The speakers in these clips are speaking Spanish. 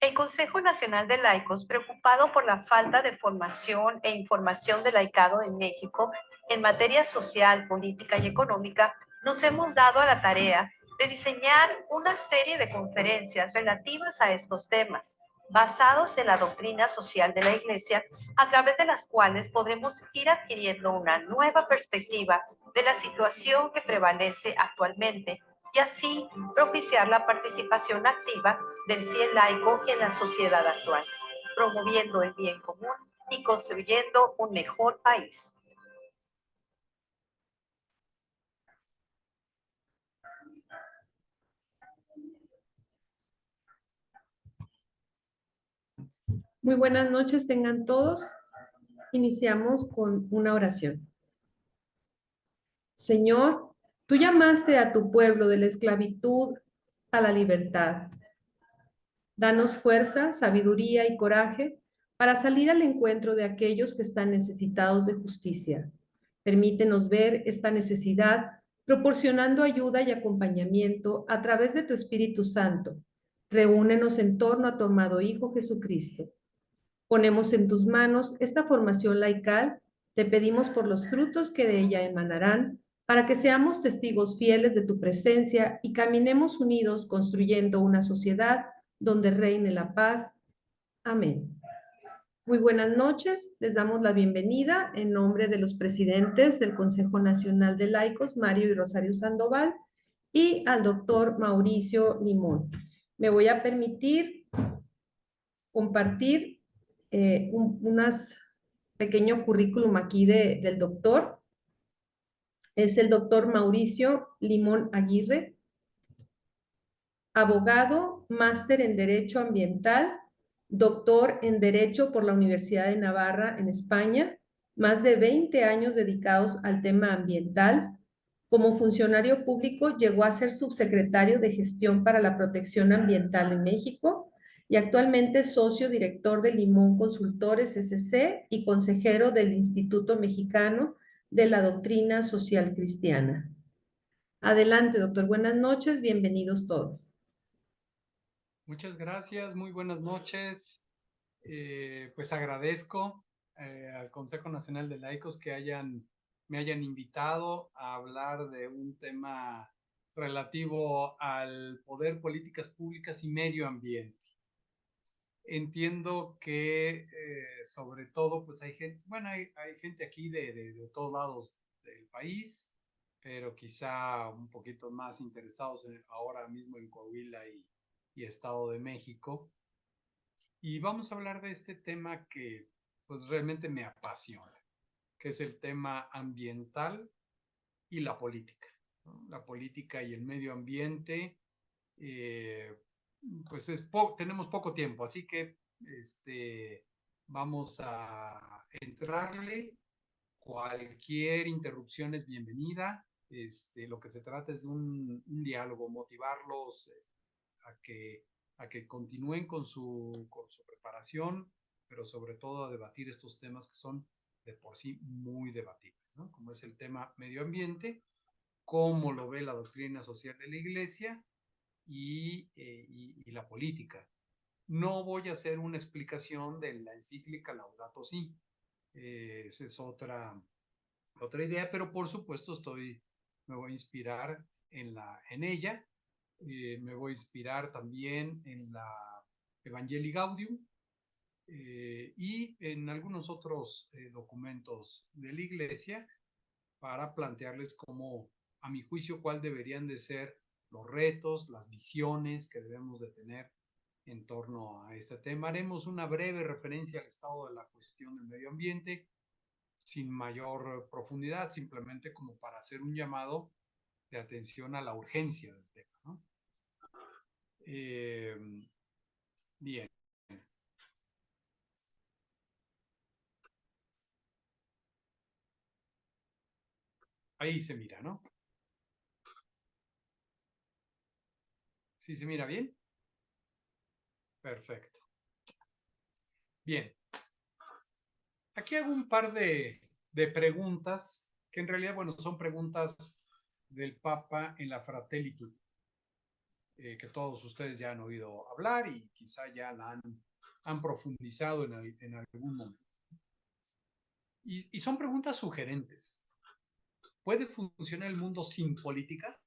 El Consejo Nacional de Laicos, preocupado por la falta de formación e información del laicado en México en materia social, política y económica, nos hemos dado a la tarea de diseñar una serie de conferencias relativas a estos temas, basados en la doctrina social de la Iglesia, a través de las cuales podremos ir adquiriendo una nueva perspectiva de la situación que prevalece actualmente y así propiciar la participación activa del fiel laico en la sociedad actual, promoviendo el bien común y construyendo un mejor país. Muy buenas noches tengan todos. Iniciamos con una oración. Señor, tú llamaste a tu pueblo de la esclavitud a la libertad. Danos fuerza, sabiduría y coraje para salir al encuentro de aquellos que están necesitados de justicia. Permítenos ver esta necesidad, proporcionando ayuda y acompañamiento a través de tu Espíritu Santo. Reúnenos en torno a tu amado Hijo Jesucristo. Ponemos en tus manos esta formación laical, te pedimos por los frutos que de ella emanarán, para que seamos testigos fieles de tu presencia y caminemos unidos construyendo una sociedad donde reine la paz. Amén. Muy buenas noches, les damos la bienvenida en nombre de los presidentes del Consejo Nacional de Laicos, Mario y Rosario Sandoval, y al doctor Mauricio Limón. Me voy a permitir compartir un pequeño currículum aquí del doctor. Es el doctor Mauricio Limón Aguirre, abogado, máster en Derecho Ambiental, doctor en Derecho por la Universidad de Navarra en España, más de 20 años dedicados al tema ambiental. Como funcionario público llegó a ser subsecretario de Gestión para la Protección Ambiental en México y actualmente es socio director de Limón Consultores SC y consejero del Instituto Mexicano de la Doctrina Social Cristiana. Adelante, doctor. Buenas noches. Bienvenidos todos. Muchas gracias, muy buenas noches. Pues agradezco al Consejo Nacional de Laicos que me hayan invitado a hablar de un tema relativo al poder, políticas públicas y medio ambiente. Entiendo que sobre todo pues hay gente, bueno, hay gente aquí de todos lados del país, pero quizá un poquito más interesados ahora mismo en Coahuila y Estado de México. Y vamos a hablar de este tema que pues realmente me apasiona, que es el tema ambiental y la política, ¿no? La política y el medio ambiente, pues tenemos poco tiempo, así que vamos a entrarle. Cualquier interrupción es bienvenida. Lo que se trata es de un diálogo, motivarlos a que continúen con su preparación, pero sobre todo a debatir estos temas que son de por sí muy debatibles, ¿no? Como es el tema medio ambiente, cómo lo ve la doctrina social de la Iglesia y la política. No voy a hacer una explicación de la encíclica Laudato Si, esa es otra idea, pero por supuesto me voy a inspirar en ella. Me voy a inspirar también en la Evangelii Gaudium y en algunos otros documentos de la Iglesia para plantearles cómo, a mi juicio, cuál deberían de ser los retos, las visiones que debemos de tener en torno a este tema. Haremos una breve referencia al estado de la cuestión del medio ambiente, sin mayor profundidad, simplemente como para hacer un llamado de atención a la urgencia del tema, ¿no? Bien. Ahí se mira, ¿no? ¿Sí se mira bien? Perfecto. Bien. Aquí hago un par de preguntas que en realidad, bueno, son preguntas del Papa en la Fratelli Tutti, que todos ustedes ya han oído hablar y quizá ya la han profundizado en algún momento. Y son preguntas sugerentes. ¿Puede funcionar el mundo sin política?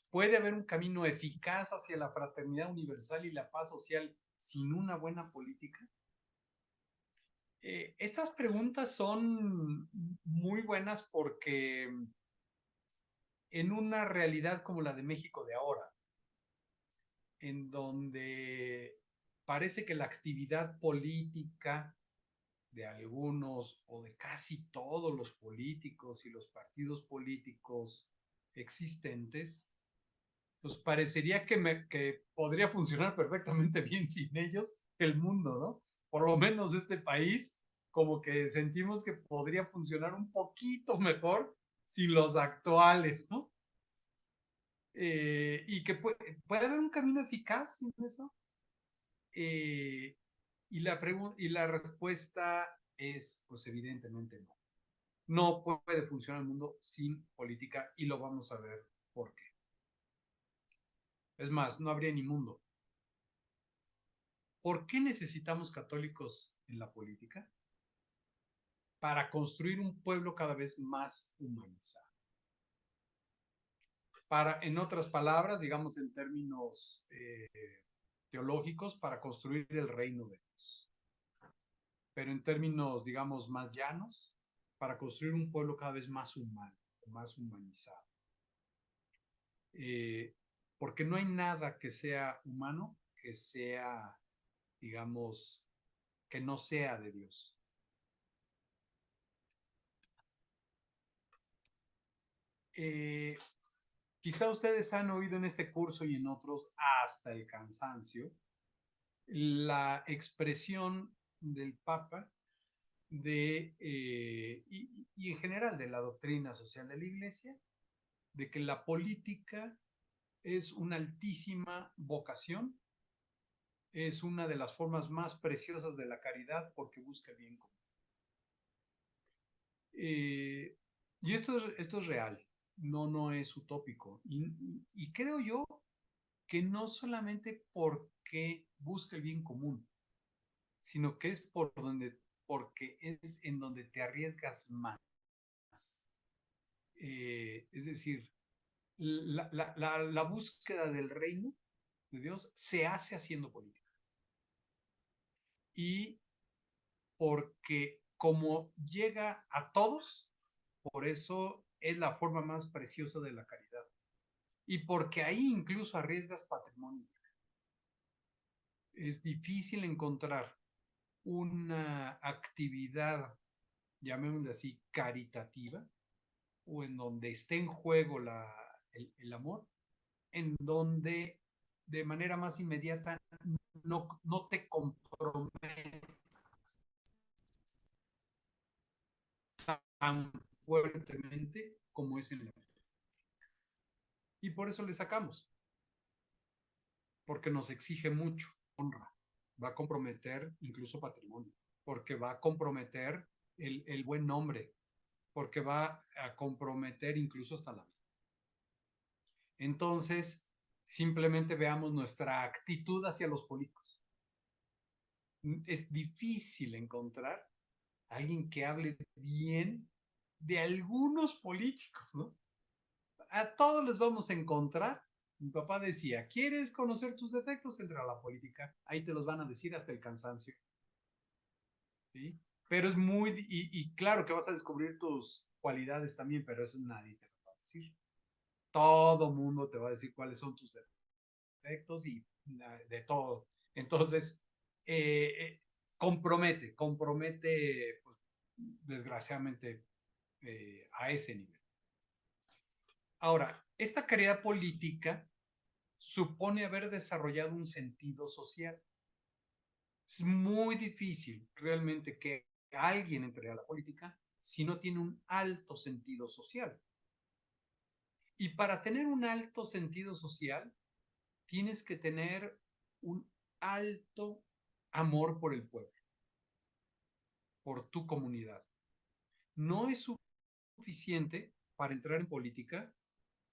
¿Puede haber un camino eficaz hacia la fraternidad universal y la paz social sin una buena política? Estas preguntas son muy buenas porque en una realidad como la de México de ahora, en donde parece que la actividad política de algunos o de casi todos los políticos y los partidos políticos existentes, pues parecería que podría funcionar perfectamente bien sin ellos el mundo, ¿no? Por lo menos este país, como que sentimos que podría funcionar un poquito mejor sin los actuales, ¿no? Y que puede haber un camino eficaz sin eso. Y la respuesta es, pues evidentemente no. No puede funcionar el mundo sin política y lo vamos a ver por qué. Es más, no habría ni mundo. ¿Por qué necesitamos católicos en la política? Para construir un pueblo cada vez más humanizado. En otras palabras, digamos en términos teológicos, para construir el reino de Dios. Pero en términos, digamos, más llanos, para construir un pueblo cada vez más humano, más humanizado. Porque no hay nada que sea humano que sea, digamos, que no sea de Dios. Quizá ustedes han oído en este curso y en otros hasta el cansancio la expresión del Papa y en general de la doctrina social de la Iglesia, de que la política es una altísima vocación, es una de las formas más preciosas de la caridad porque busca el bien común. Y esto es real, no es utópico. Y creo yo que no solamente porque busca el bien común, sino que es porque es en donde te arriesgas más. Es decir, la búsqueda del reino de Dios se hace haciendo política. Y porque como llega a todos, por eso es la forma más preciosa de la caridad. Y porque ahí incluso arriesgas patrimonio. Es difícil encontrar una actividad, llamémosle así, caritativa, o en donde esté en juego el amor, en donde de manera más inmediata no te comprometes tan fuertemente como es en la vida. Y por eso le sacamos, porque nos exige mucho honra, va a comprometer incluso patrimonio, porque va a comprometer el buen nombre, porque va a comprometer incluso hasta la vida. Entonces, simplemente veamos nuestra actitud hacia los políticos. Es difícil encontrar a alguien que hable bien de algunos políticos, ¿no? A todos les vamos a encontrar. Mi papá decía, ¿quieres conocer tus defectos? Entra a la política. Ahí te los van a decir hasta el cansancio. ¿Sí? Pero es y claro que vas a descubrir tus cualidades también, pero eso nadie te lo va a decir. Todo mundo te va a decir cuáles son tus defectos y de todo. Entonces, compromete, pues, desgraciadamente, a ese nivel. Ahora, esta caridad política supone haber desarrollado un sentido social. Es muy difícil realmente que alguien entre a la política si no tiene un alto sentido social. Y para tener un alto sentido social, tienes que tener un alto amor por el pueblo, por tu comunidad. No es suficiente para entrar en política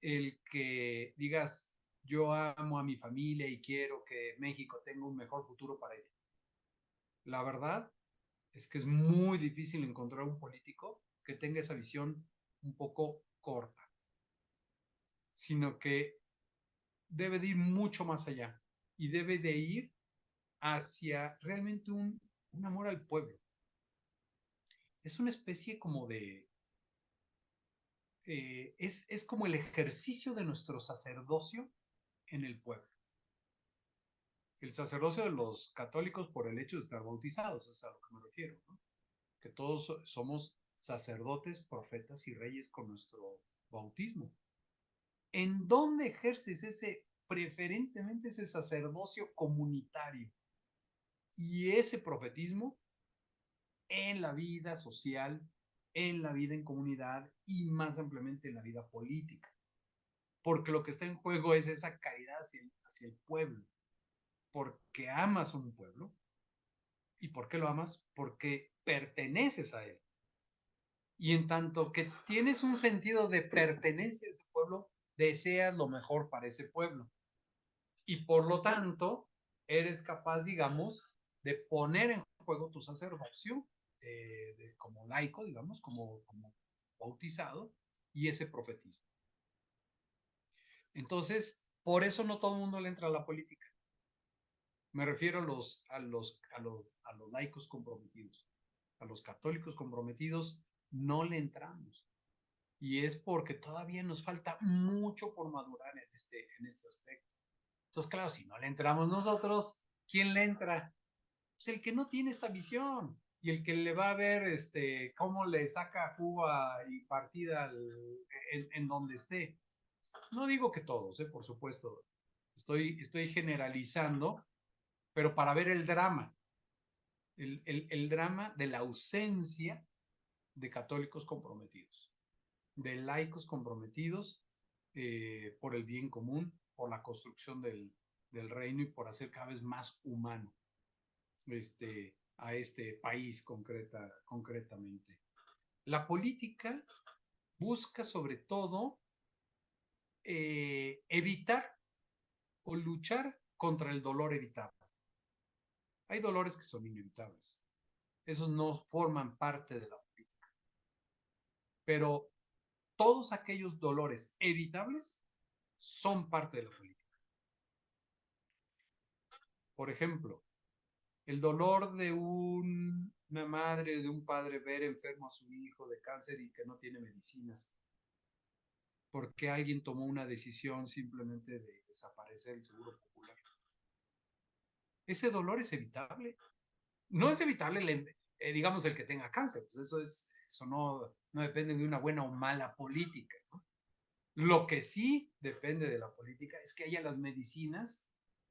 el que digas, yo amo a mi familia y quiero que México tenga un mejor futuro para ella. La verdad es que es muy difícil encontrar un político que tenga esa visión un poco corta, sino que debe de ir mucho más allá y debe de ir hacia realmente un amor al pueblo. Es una especie como de, es como el ejercicio de nuestro sacerdocio en el pueblo. El sacerdocio de los católicos por el hecho de estar bautizados, es a lo que me refiero, ¿no? Que todos somos sacerdotes, profetas y reyes con nuestro bautismo. ¿En dónde ejerces preferentemente ese sacerdocio comunitario y ese profetismo? En la vida social, en la vida en comunidad y más ampliamente en la vida política. Porque lo que está en juego es esa caridad hacia el pueblo. Porque amas a un pueblo. ¿Y por qué lo amas? Porque perteneces a él. Y en tanto que tienes un sentido de pertenencia a ese pueblo, deseas lo mejor para ese pueblo. Y por lo tanto, eres capaz, digamos, de poner en juego tu sacerdocio como laico, digamos, como bautizado, y ese profetismo. Entonces, por eso no todo el mundo le entra a la política. Me refiero a los laicos comprometidos. A los católicos comprometidos no le entramos. Y es porque todavía nos falta mucho por madurar en este aspecto. Entonces, claro, si no le entramos nosotros, ¿quién le entra? Pues el que no tiene esta visión y el que le va a ver cómo le saca jugo y partida en donde esté. No digo que todos, por supuesto. Estoy generalizando, pero para ver el drama. El drama de la ausencia de católicos comprometidos, de laicos comprometidos por el bien común, por la construcción del reino y por hacer cada vez más humano a este país concretamente. La política busca sobre todo evitar o luchar contra el dolor evitable. Hay dolores que son inevitables. Esos no forman parte de la política. Pero todos aquellos dolores evitables son parte de la política. Por ejemplo, el dolor de una madre, de un padre ver enfermo a su hijo de cáncer y que no tiene medicinas, porque alguien tomó una decisión simplemente de desaparecer el seguro popular. Ese dolor es evitable. No es evitable, digamos, el que tenga cáncer, pues eso no depende de una buena o mala política, ¿no? Lo que sí depende de la política es que haya las medicinas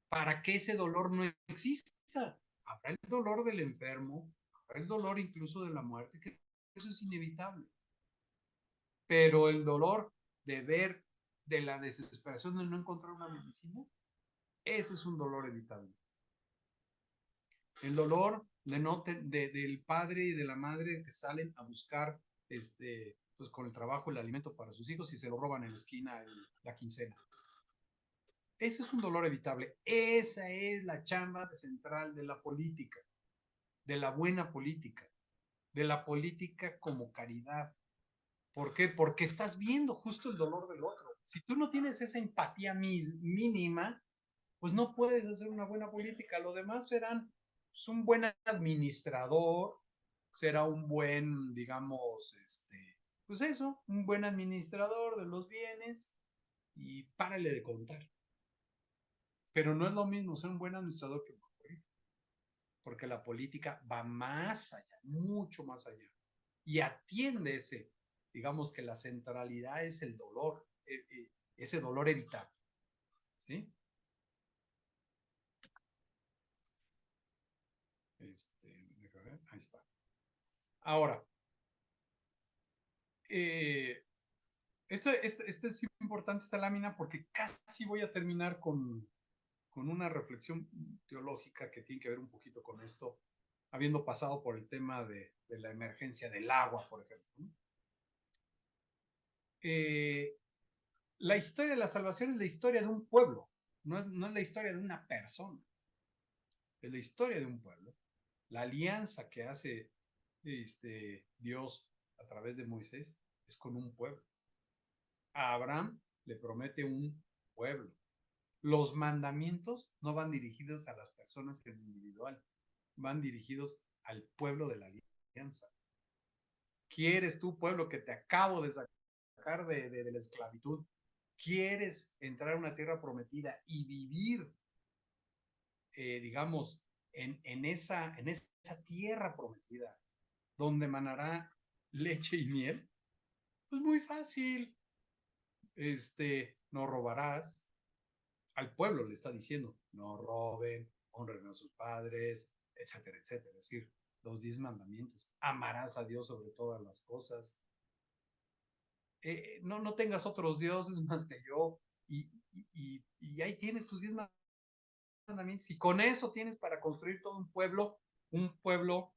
para que ese dolor no exista. Habrá el dolor del enfermo, habrá el dolor incluso de la muerte, que eso es inevitable. Pero el dolor de ver, de la desesperación de no encontrar una medicina, ese es un dolor evitable. El dolor del padre y de la madre que salen a buscar pues con el trabajo el alimento para sus hijos y se lo roban en la esquina la quincena. Ese es un dolor evitable. Esa es la chamba central de la política, de la buena política, de la política como caridad. ¿Por qué? Porque estás viendo justo el dolor del otro. Si tú no tienes esa empatía mínima, pues no puedes hacer una buena política. Lo demás serán pues, un buen administrador, será un buen, digamos, pues eso, un buen administrador de los bienes y párale de contar. Pero no es lo mismo ser un buen administrador que un buen político, porque la política va más allá, mucho más allá, y atiende digamos que la centralidad es el dolor, ese dolor evitable, ¿sí? Déjame ver, ahí está. Ahora, esto es importante, esta lámina, porque casi voy a terminar con una reflexión teológica que tiene que ver un poquito con esto, habiendo pasado por el tema de la emergencia del agua, por ejemplo, ¿no? La historia de la salvación es la historia de un pueblo, no es la historia de una persona, es la historia de un pueblo. La alianza que hace Dios a través de Moisés es con un pueblo. A Abraham le promete un pueblo. Los mandamientos no van dirigidos a las personas en individual, van dirigidos al pueblo de la alianza. ¿Quieres tú, pueblo, que te acabo de sacar de la esclavitud? ¿Quieres entrar a una tierra prometida y vivir, digamos, en esa tierra prometida, donde manará leche y miel? Pues muy fácil. No robarás. Al pueblo le está diciendo, no roben, honren a sus padres, etcétera, etcétera. Es decir, los 10 mandamientos. Amarás a Dios sobre todas las cosas. No tengas otros dioses más que yo. Y ahí tienes tus 10 mandamientos. Y con eso tienes para construir todo un pueblo,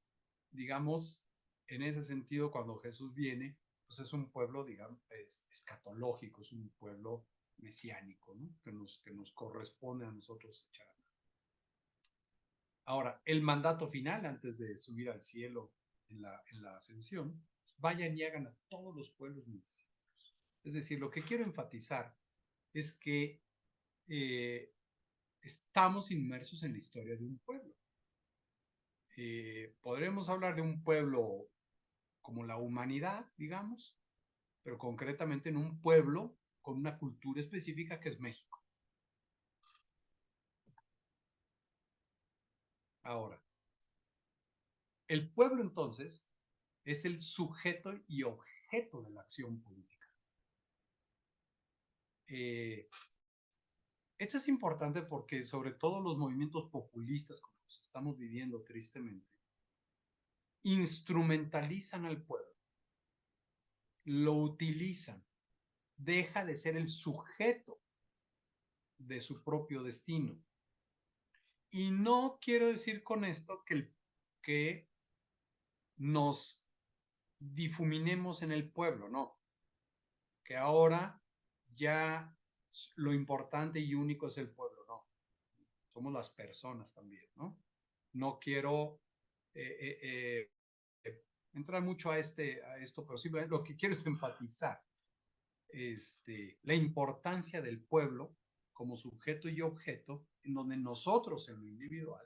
digamos, en ese sentido, cuando Jesús viene, pues es un pueblo, digamos, escatológico, es un pueblo mesiánico, ¿no? que nos corresponde a nosotros echar a mano. Ahora, el mandato final, antes de subir al cielo en la ascensión, vayan y hagan a todos los pueblos mis discípulos. Es decir, lo que quiero enfatizar es que estamos inmersos en la historia de un pueblo. Podremos hablar de un pueblo como la humanidad, digamos, pero concretamente en un pueblo con una cultura específica que es México. Ahora, el pueblo entonces es el sujeto y objeto de la acción política. Esto es importante porque sobre todo los movimientos populistas, como los estamos viviendo tristemente, instrumentalizan al pueblo, lo utilizan, deja de ser el sujeto de su propio destino. Y no quiero decir con esto que nos difuminemos en el pueblo, no. Que ahora ya lo importante y único es el pueblo, no. Somos las personas también, ¿no? No quiero entrar mucho a esto, pero simplemente lo que quiero es enfatizar la importancia del pueblo como sujeto y objeto, en donde nosotros en lo individual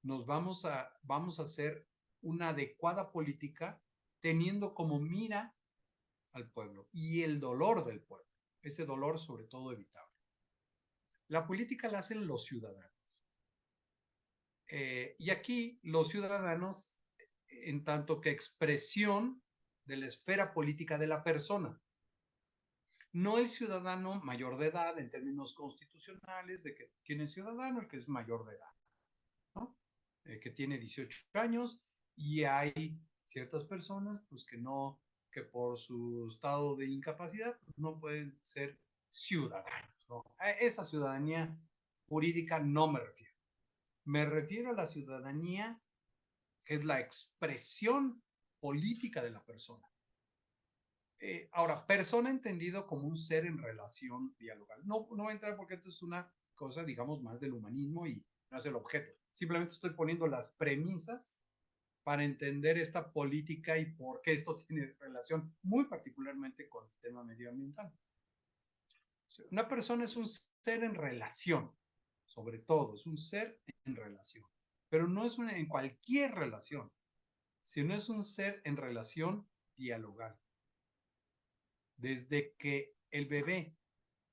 vamos a hacer una adecuada política teniendo como mira al pueblo y el dolor del pueblo, ese dolor sobre todo evitable. La política la hacen los ciudadanos. Y aquí los ciudadanos, en tanto que expresión de la esfera política de la persona, no el ciudadano mayor de edad en términos constitucionales, de que quién es ciudadano, el que es mayor de edad, ¿no? Que tiene 18 años y hay ciertas personas pues que por su estado de incapacidad pues, no pueden ser ciudadanos, ¿no? A esa ciudadanía jurídica no me refiero. Me refiero a la ciudadanía que es la expresión política de la persona. Ahora, persona entendido como un ser en relación dialogal. No voy a entrar porque esto es una cosa, digamos, más del humanismo y no es el objeto. Simplemente estoy poniendo las premisas para entender esta política y por qué esto tiene relación muy particularmente con el tema medioambiental. Una persona es un ser en relación, sobre todo, es un ser en relación, pero no es en cualquier relación, sino es un ser en relación dialogal. Desde que el bebé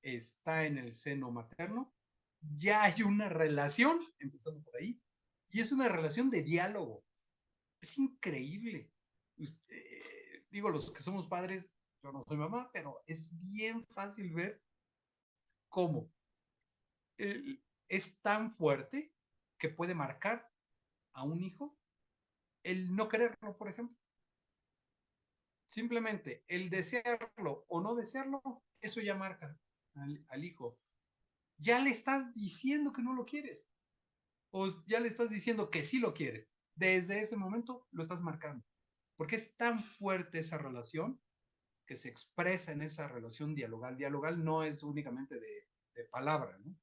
está en el seno materno, ya hay una relación, empezando por ahí, y es una relación de diálogo. Es increíble. Digo, los que somos padres, yo no soy mamá, pero es bien fácil ver cómo es tan fuerte que puede marcar a un hijo el no quererlo, por ejemplo. Simplemente el desearlo o no desearlo, eso ya marca al hijo. Ya le estás diciendo que no lo quieres. O ya le estás diciendo que sí lo quieres. Desde ese momento lo estás marcando. Porque es tan fuerte esa relación que se expresa en esa relación dialogal. Dialogal no es únicamente de palabra, ¿no?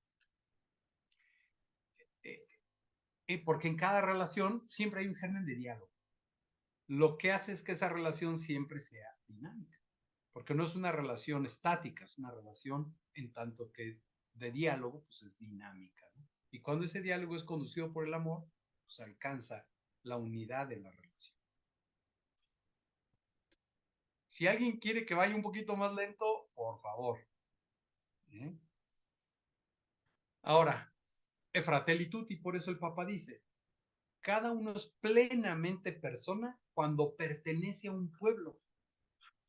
Porque en cada relación siempre hay un germen de diálogo. Lo que hace es que esa relación siempre sea dinámica. Porque no es una relación estática, es una relación en tanto que de diálogo, pues es dinámica, ¿no? Y cuando ese diálogo es conducido por el amor, pues alcanza la unidad de la relación. Si alguien quiere que vaya un poquito más lento, por favor. ¿Eh? Ahora, Fratelli Tutti, por eso el Papa dice, cada uno es plenamente persona cuando pertenece a un pueblo.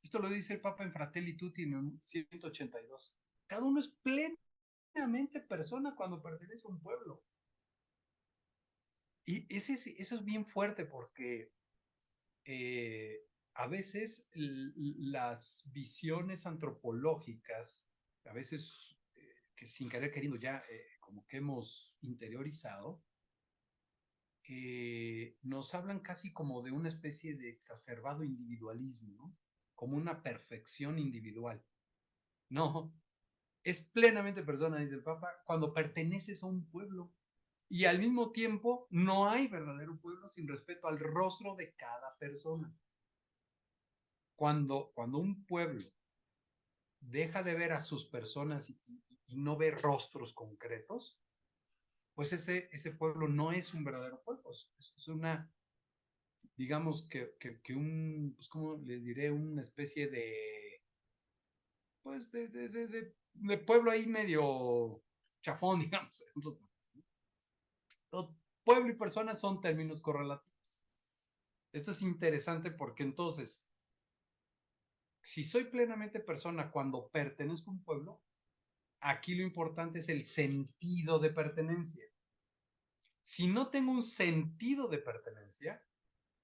Esto lo dice el Papa en Fratelli Tutti en el 182. Cada uno es plenamente persona cuando pertenece a un pueblo. Y eso es bien fuerte porque a veces las visiones antropológicas, a veces que sin querer queriendo ya como que hemos interiorizado, nos hablan casi como de una especie de exacerbado individualismo, ¿no? Como una perfección individual. No, es plenamente persona, dice el Papa, cuando perteneces a un pueblo. Y al mismo tiempo, no hay verdadero pueblo sin respeto al rostro de cada persona. Cuando un pueblo deja de ver a sus personas y no ve rostros concretos, pues ese pueblo no es un verdadero pueblo. Es una, digamos que un, pues como les diré, una especie de, pues de pueblo ahí medio chafón, digamos. Pueblo y persona son términos correlativos. Esto es interesante porque entonces, si soy plenamente persona cuando pertenezco a un pueblo, aquí lo importante es el sentido de pertenencia. Si no tengo un sentido de pertenencia,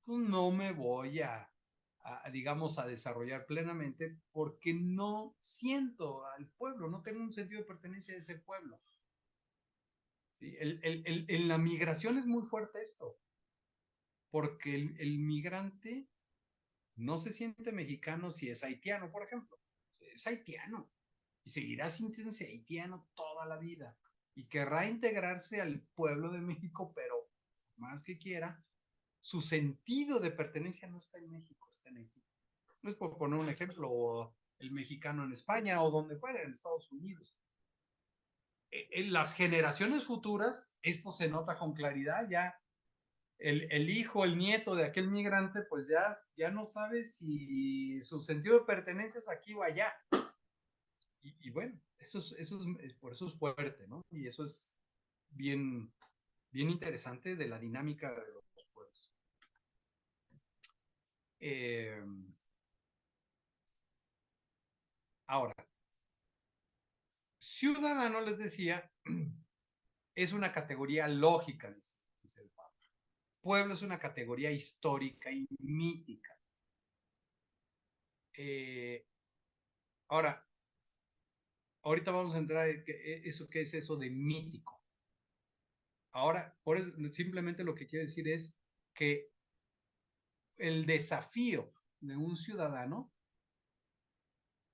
pues no me voy digamos, a desarrollar plenamente porque no siento al pueblo, no tengo un sentido de pertenencia a ese pueblo. En la migración es muy fuerte esto, porque el migrante no se siente mexicano si es haitiano, por ejemplo. Es haitiano y seguirá sintiéndose haitiano toda la vida y querrá integrarse al pueblo de México, pero más que quiera, su sentido de pertenencia no está en México, está en Haití. No es por poner un ejemplo, el mexicano en España o donde fuera, en Estados Unidos. En las generaciones futuras, esto se nota con claridad, ya el hijo, el nieto de aquel migrante, pues ya no sabe si su sentido de pertenencia es aquí o allá. Y bueno, por eso es fuerte, ¿no? Y eso es bien, bien interesante de la dinámica de los pueblos. Ahora, ciudadano, les decía, es una categoría lógica, dice el Papa. Pueblo es una categoría histórica y mítica. Ahora, ahorita vamos a entrar en qué es eso de mítico. Ahora, por eso, simplemente lo que quiere decir es que el desafío de un ciudadano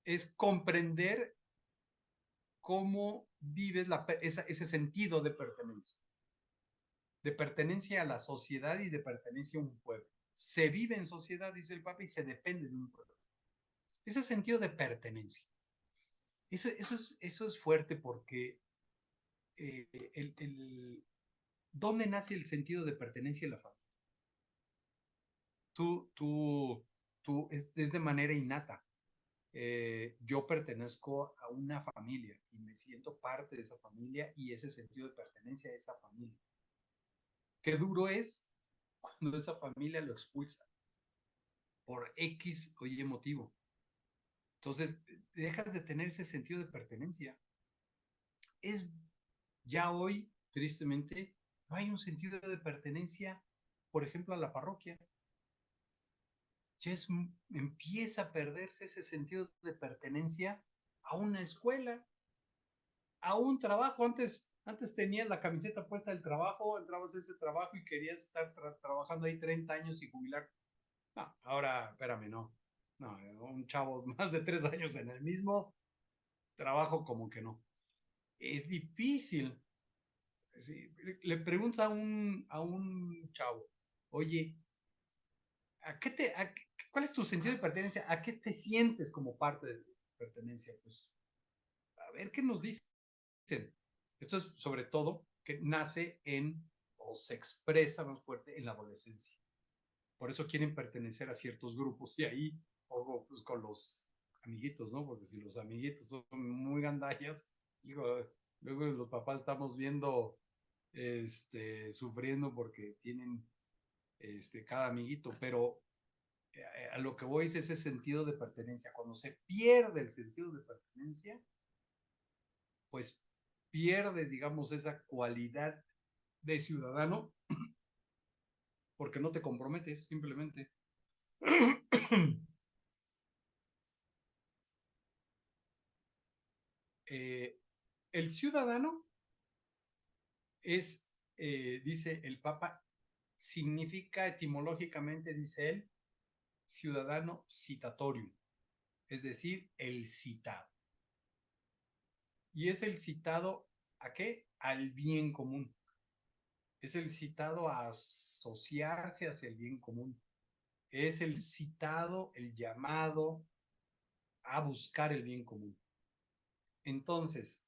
es comprender cómo vives ese sentido de pertenencia a la sociedad y de pertenencia a un pueblo. Se vive en sociedad, dice el Papa, y se depende de un pueblo. Ese sentido de pertenencia. Eso es fuerte porque ¿dónde nace el sentido de pertenencia en la familia? Es de manera innata. Yo pertenezco a una familia y me siento parte de esa familia y ese sentido de pertenencia a esa familia. Qué duro es cuando esa familia lo expulsa por X o Y motivo. Entonces, dejas de tener ese sentido de pertenencia. Ya hoy, tristemente, no hay un sentido de pertenencia por ejemplo, a la parroquia. Ya empieza a perderse ese sentido de pertenencia a una escuela, a un trabajo. Antes tenías la camiseta puesta del trabajo, entrabas a ese trabajo y querías estar trabajando ahí 30 años y jubilar. No, ahora, espérame, no. No, un chavo más de 3 años en el mismo trabajo, como que no. Es difícil. Sí, le preguntas a un chavo, oye, ¿cuál es tu sentido de pertenencia? ¿A qué te sientes como parte de pertenencia? Pues, a ver qué nos dicen. Esto es sobre todo que nace o se expresa más fuerte en la adolescencia. Por eso quieren pertenecer a ciertos grupos y ahí, ojo, pues con los amiguitos, ¿no? Porque si los amiguitos son muy gandallas, hijo, luego los papás estamos viendo, sufriendo porque tienen, cada amiguito, pero a lo que voy es ese sentido de pertenencia. Cuando se pierde el sentido de pertenencia, pues pierdes, digamos, esa cualidad de ciudadano porque no te comprometes, simplemente. El ciudadano es, dice el Papa, significa etimológicamente, dice él, ciudadano citatorium, es decir, el citado. Y es el citado ¿a qué? Al bien común. Es el citado a asociarse hacia el bien común. Es el citado, el llamado a buscar el bien común. Entonces,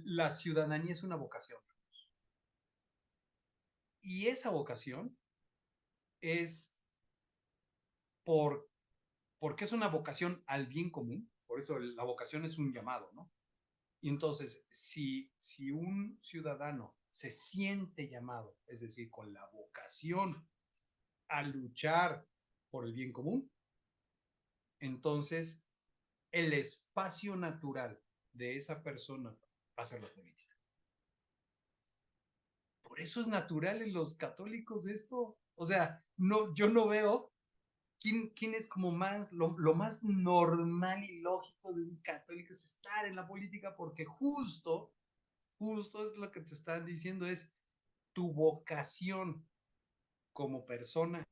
la ciudadanía es una vocación. Y esa vocación es porque es una vocación al bien común. Por eso la vocación es un llamado, ¿no? Y entonces, si un ciudadano se siente llamado, es decir, con la vocación a luchar por el bien común, entonces el espacio natural de esa persona va a ser la política. Por eso es natural en los católicos esto. O sea, no, yo no veo quién es como lo más normal y lógico de un católico es estar en la política porque justo es lo que te están diciendo, es tu vocación como persona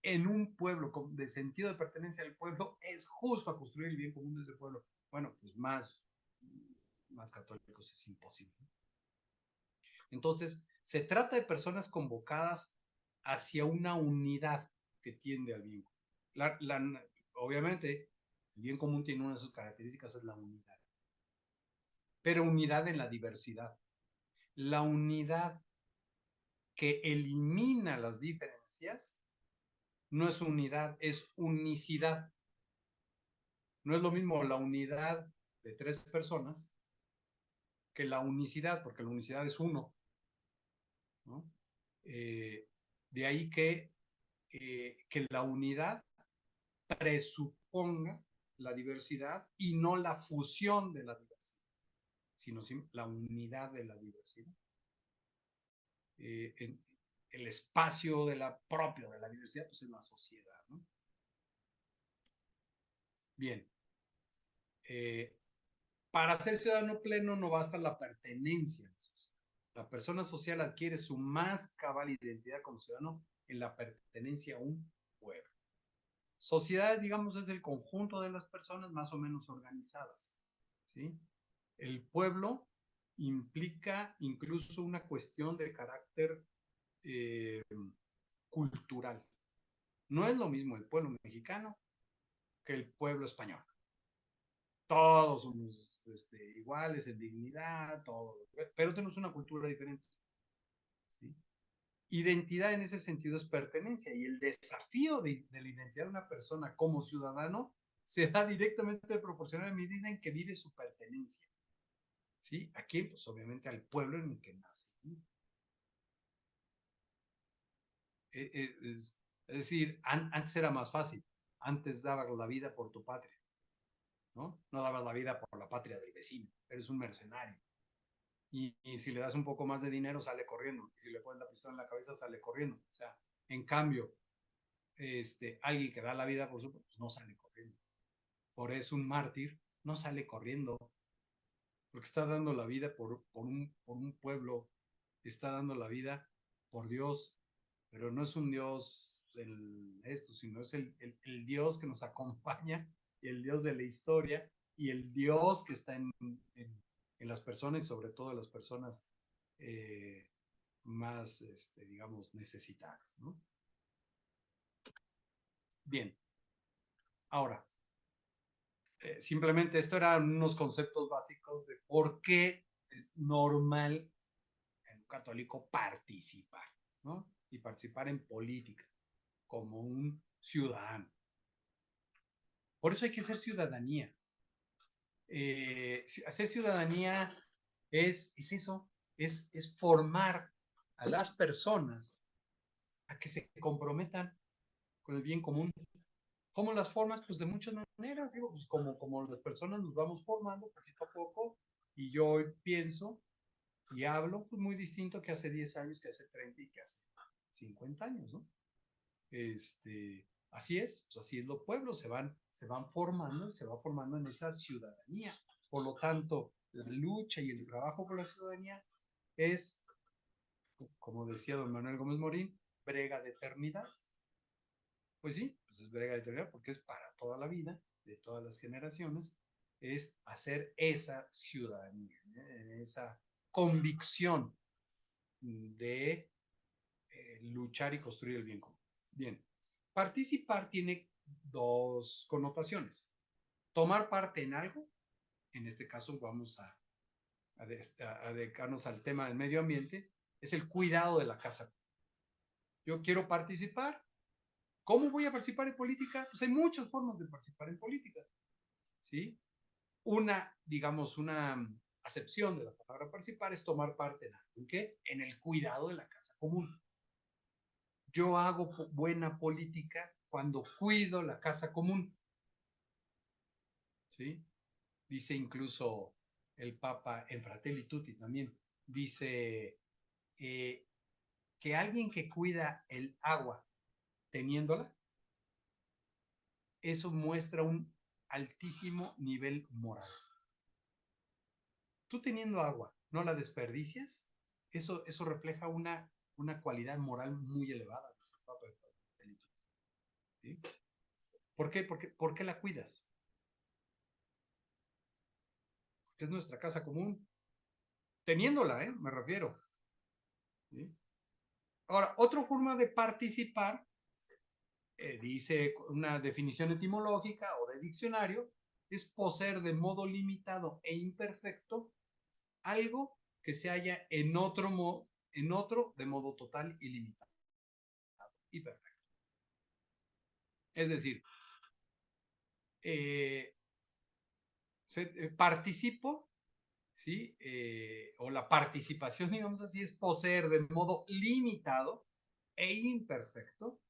en un pueblo de sentido de pertenencia al pueblo es justo a construir el bien común de ese pueblo. Bueno, pues más católicos es imposible. Entonces, se trata de personas convocadas hacia una unidad que tiende al bien. Obviamente, el bien común tiene una de sus características, es la unidad. Pero unidad en la diversidad. La unidad que elimina las diferencias no es unidad, es unicidad. No es lo mismo la unidad de 3 personas que la unicidad, porque la unicidad es uno, ¿no? De ahí que la unidad presuponga la diversidad y no la fusión de la diversidad, sino la unidad de la diversidad. El espacio propio de la diversidad pues es la sociedad, ¿no? Bien. Para ser ciudadano pleno no basta la pertenencia a la sociedad. La persona social adquiere su más cabal identidad como ciudadano en la pertenencia a un pueblo. Sociedades, digamos, es el conjunto de las personas más o menos organizadas, ¿sí? El pueblo implica incluso una cuestión de carácter cultural. No es lo mismo el pueblo mexicano que el pueblo español. Todos somos iguales en dignidad, pero tenemos una cultura diferente, ¿sí? Identidad en ese sentido es pertenencia, y el desafío de la identidad de una persona como ciudadano se da directamente proporcional a la medida en que vive su pertenencia, ¿sí? Aquí, pues obviamente al pueblo en el que nace, ¿sí? Es decir, antes era más fácil, antes dabas la vida por tu patria, ¿no? No dabas la vida por la patria del vecino, eres un mercenario. y si le das un poco más de dinero sale corriendo, y si le pones la pistola en la cabeza sale corriendo. O sea, en cambio, alguien que da la vida por su pues no sale corriendo. Por eso un mártir no sale corriendo, porque está dando la vida por un pueblo, está dando la vida por Dios, pero no es un Dios sino es el Dios que nos acompaña, y el Dios de la historia, y el Dios que está en las personas, y sobre todo en las personas más, digamos, necesitadas, ¿no? Bien, ahora, simplemente esto eran unos conceptos básicos de por qué es normal en un católico participar, ¿no? Y participar en política como un ciudadano. Por eso hay que hacer ciudadanía. Hacer ciudadanía es eso, es formar a las personas a que se comprometan con el bien común. ¿Cómo las formas? Pues de muchas maneras, digo, pues como las personas nos vamos formando poquito a poco, y yo hoy pienso y hablo pues muy distinto que hace 10 años, que hace 30 y que hace 50 años, ¿no? Así es, pues así es, los pueblos se van formando, se va formando en esa ciudadanía. Por lo tanto, la lucha y el trabajo por la ciudadanía es, como decía don Manuel Gómez Morín, brega de eternidad. Pues sí, pues es brega de eternidad porque es para toda la vida, de todas las generaciones, es hacer esa ciudadanía, esa convicción de luchar y construir el bien común. Bien, participar tiene dos connotaciones. Tomar parte en algo, en este caso vamos a dedicarnos al tema del medio ambiente, es el cuidado de la casa. Yo quiero participar. ¿Cómo voy a participar en política? Pues hay muchas formas de participar en política, ¿sí? Digamos, una acepción de la palabra participar es tomar parte en algo. ¿En qué? En el cuidado de la casa común. Yo hago buena política cuando cuido la casa común, ¿sí? Dice incluso el Papa en Fratelli Tutti también, dice que alguien que cuida el agua teniéndola, eso muestra un altísimo nivel moral. Tú teniendo agua, no la desperdicias, eso refleja una cualidad moral muy elevada, dice el Papa en Fratelli Tutti, ¿sí? ¿Por qué? ¿Por qué la cuidas? Porque es nuestra casa común. Teniéndola, me refiero, ¿sí? Ahora, otra forma de participar, dice una definición etimológica o de diccionario, es poseer de modo limitado e imperfecto algo que se halla en otro de modo total, ilimitado y perfecto. Es decir, participo, ¿sí? O la participación, digamos así, es poseer de modo limitado e imperfecto,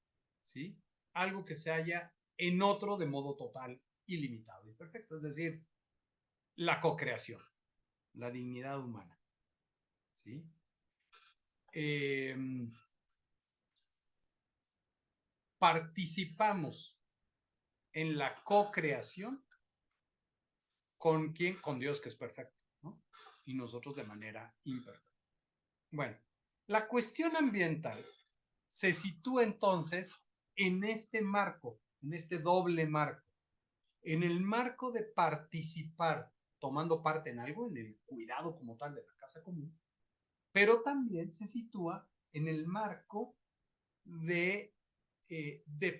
¿sí? Algo que se halla en otro de modo total, ilimitado y perfecto. Es decir, la cocreación, la dignidad humana, ¿sí? Participamos en la cocreación ¿con quién? Con Dios, que es perfecto, ¿no? Y nosotros de manera imperfecta. Bueno, la cuestión ambiental se sitúa entonces en este marco, en este doble marco, en el marco de participar, tomando parte en algo, en el cuidado como tal de la casa común, pero también se sitúa en el marco de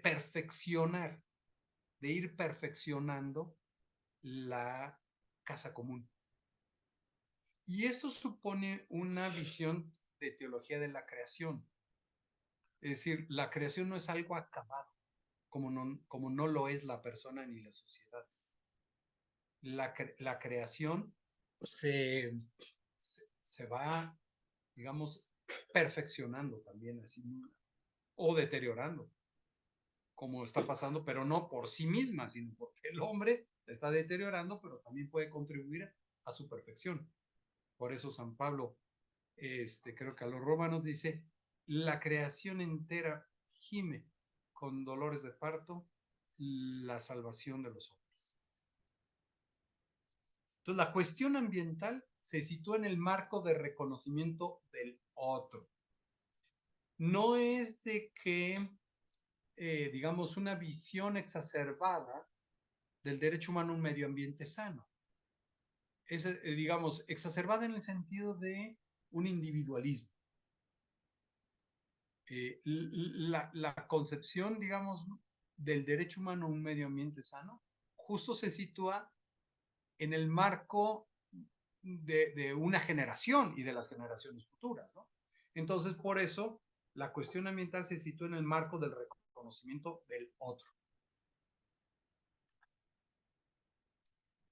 perfeccionar, de ir perfeccionando la casa común. Y esto supone una visión de teología de la creación. Es decir, la creación no es algo acabado, como no lo es la persona ni las sociedades. La creación se va, digamos, perfeccionando también así, o deteriorando, como está pasando, pero no por sí misma, sino porque el hombre está deteriorando, pero también puede contribuir a su perfección. Por eso San Pablo, creo que a los romanos dice, la creación entera gime con dolores de parto la salvación de los hombres. Entonces, la cuestión ambiental se sitúa en el marco de reconocimiento del otro. No es de que, digamos, una visión exacerbada del derecho humano a un medio ambiente sano. Es, digamos, exacerbada en el sentido de un individualismo. La concepción, digamos, del derecho humano a un medio ambiente sano, justo se sitúa en el marco de una generación y de las generaciones futuras, ¿no? Entonces, por eso, la cuestión ambiental se sitúa en el marco del reconocimiento del otro.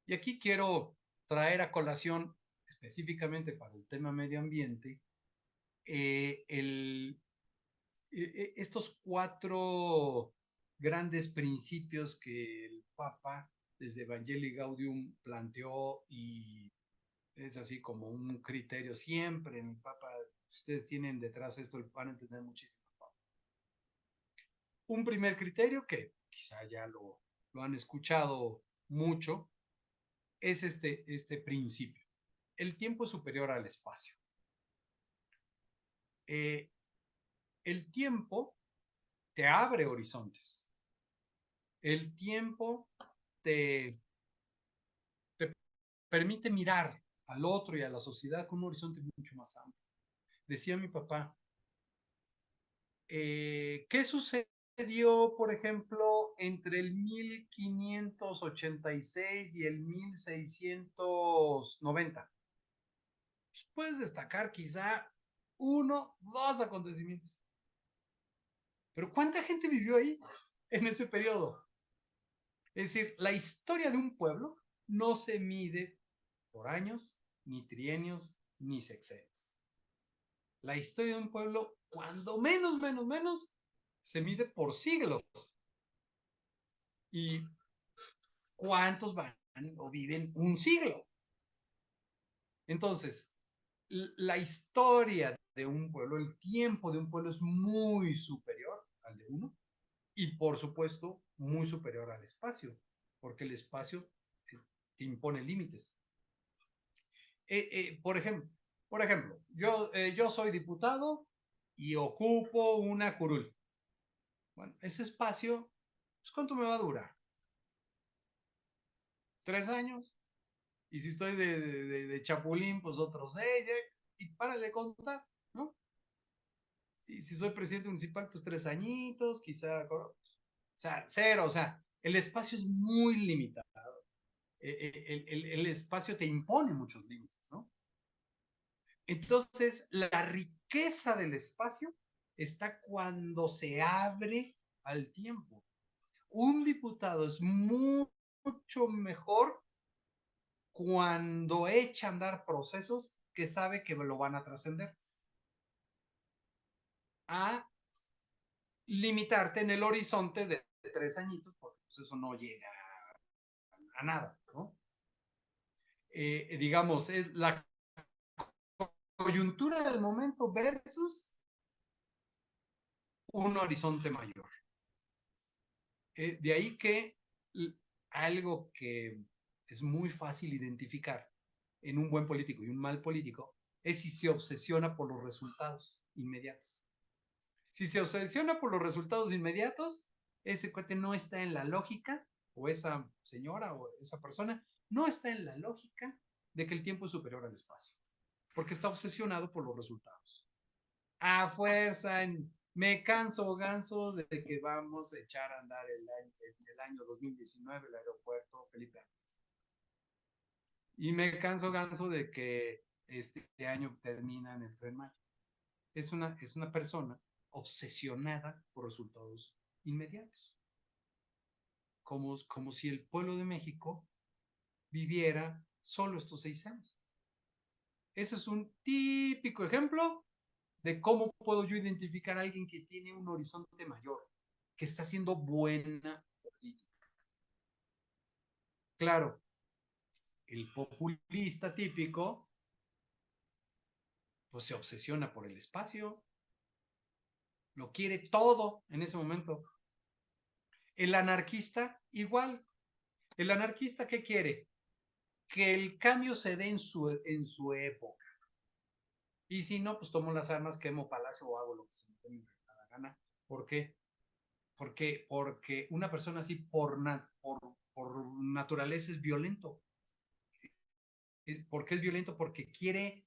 Y aquí quiero traer a colación, específicamente para el tema medio ambiente, estos 4 grandes principios que el Papa desde Evangelii Gaudium planteó, y es así como un criterio siempre en el Papa. Ustedes tienen detrás esto, van a entender muchísimo. Un primer criterio que quizá ya lo han escuchado mucho es este principio. El tiempo es superior al espacio. El tiempo te abre horizontes. El tiempo te permite mirar al otro y a la sociedad con un horizonte mucho más amplio. Decía mi papá, ¿qué sucedió, por ejemplo, entre el 1586 y el 1690? Pues puedes destacar quizá 1, 2 acontecimientos. Pero ¿cuánta gente vivió ahí en ese periodo? Es decir, la historia de un pueblo no se mide por años, ni trienios, ni sexenios. La historia de un pueblo, cuando menos, se mide por siglos. ¿Y cuántos van o viven un siglo? Entonces, la historia de un pueblo, el tiempo de un pueblo es muy superior al de uno, y por supuesto muy superior al espacio, porque el espacio te impone límites. Por ejemplo, yo soy diputado y ocupo una curul. Bueno, ese espacio, pues, ¿cuánto me va a durar? 3 años. Y si estoy de chapulín, pues otros 6, y párale de contar, ¿no? Y si soy presidente municipal, pues 3 añitos, quizá, o sea, 0, o sea, el espacio es muy limitado. El espacio te impone muchos límites, ¿no? Entonces, la riqueza del espacio está cuando se abre al tiempo. Un diputado es mucho mejor cuando echa a andar procesos que sabe que lo van a trascender, a limitarte en el horizonte de 3 añitos, porque pues eso no llega a nada, ¿no? Digamos, es la coyuntura del momento versus un horizonte mayor. De ahí que algo que es muy fácil identificar en un buen político y un mal político es si se obsesiona por los resultados inmediatos. Si se obsesiona por los resultados inmediatos, ese cuate no está en la lógica, o esa señora o esa persona no está en la lógica de que el tiempo es superior al espacio, porque está obsesionado por los resultados. A fuerza, me ganso de que vamos a echar a andar el año 2019 el aeropuerto Felipe Ángeles. Y me ganso de que este año termina en el Tren Maya. Es una persona obsesionada por resultados inmediatos. Como si el pueblo de México viviera solo estos 6 años. Ese es un típico ejemplo de cómo puedo yo identificar a alguien que tiene un horizonte mayor, que está haciendo buena política. Claro, el populista típico pues se obsesiona por el espacio, lo quiere todo en ese momento. El anarquista, igual. El anarquista, ¿qué quiere? Que el cambio se dé en su época. Y si no, pues tomo las armas, quemo palacio o hago lo que se me dé la gana. ¿Por qué? Porque una persona así por naturaleza es violento. ¿Por qué es violento? Porque quiere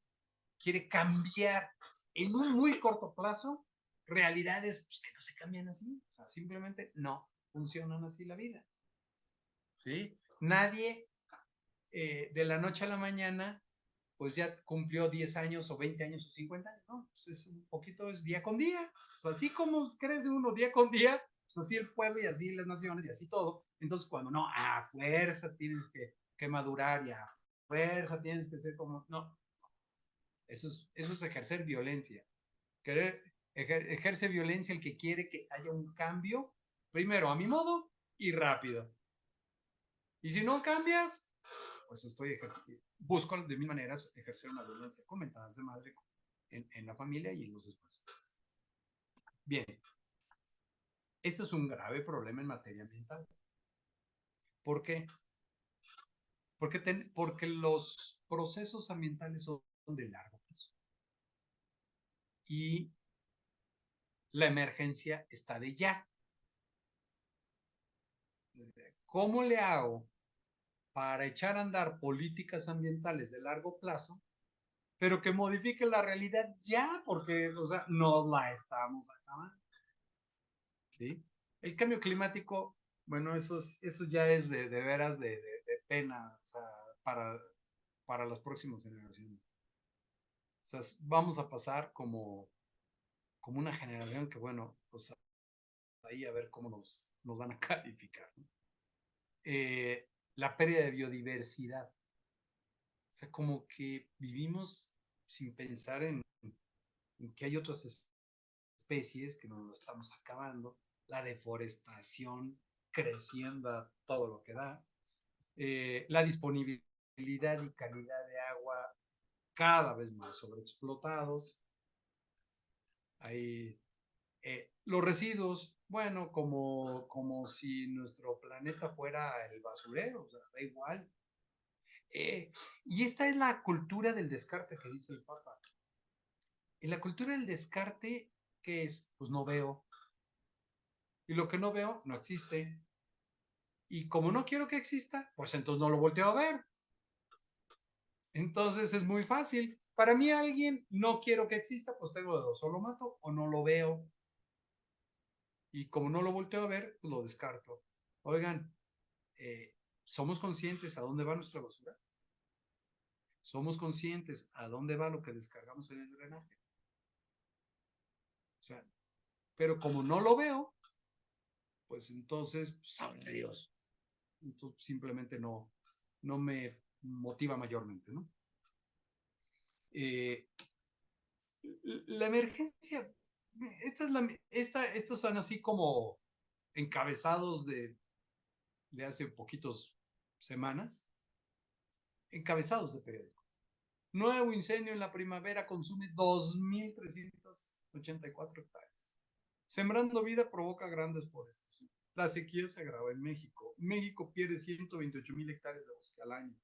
cambiar en un muy corto plazo realidades pues, que no se cambian así. O sea, simplemente no funcionan así la vida. ¿Sí? Nadie de la noche a la mañana pues ya cumplió 10 años o 20 años o 50 años, ¿no? Pues es un poquito, es día con día. O sea, así como crece uno día con día, pues así el pueblo y así las naciones y así todo. Entonces, cuando no, a fuerza tienes que madurar y a fuerza tienes que ser como, no, eso es ejercer violencia. Ejerce violencia el que quiere que haya un cambio, primero a mi modo y rápido. Y si no cambias, pues busco de mil maneras ejercer una violencia con mentadas de madre en la familia y en los espacios. Bien, esto es un grave problema en materia ambiental. ¿Por qué? Porque los procesos ambientales son de largo plazo. Y la emergencia está de ya. ¿Cómo le hago para echar a andar políticas ambientales de largo plazo, pero que modifiquen la realidad ya? Porque, o sea, no la estamos acabando. ¿Sí? El cambio climático, bueno, eso ya es de veras de pena, o sea, para las próximas generaciones. O sea, vamos a pasar como una generación que, bueno, pues ahí a ver cómo nos van a calificar, ¿no? La pérdida de biodiversidad. O sea, como que vivimos sin pensar en que hay otras especies que nos estamos acabando, la deforestación creciendo a todo lo que da, la disponibilidad y calidad de agua cada vez más sobreexplotados. Hay los residuos, bueno, como si nuestro planeta fuera el basurero, o sea, da igual. Y esta es la cultura del descarte que dice el Papa. En la cultura del descarte, ¿qué es? Pues no veo. Y lo que no veo no existe. Y como no quiero que exista, pues entonces no lo volteo a ver. Entonces es muy fácil. Para mí alguien no quiero que exista, pues tengo de dos, o lo mato o no lo veo. Y como no lo volteo a ver, pues lo descarto. Oigan, ¿somos conscientes a dónde va nuestra basura? ¿Somos conscientes a dónde va lo que descargamos en el drenaje? O sea, pero como no lo veo, pues entonces, pues, sabe Dios. Entonces simplemente no me motiva mayormente, ¿no? La emergencia, estos son así como encabezados de hace poquitos semanas, encabezados de periódico. Nuevo incendio en la primavera consume 2.384 hectáreas. Sembrando vida provoca gran deforestación. La sequía se agrava en México. México pierde 128.000 hectáreas de bosque al año.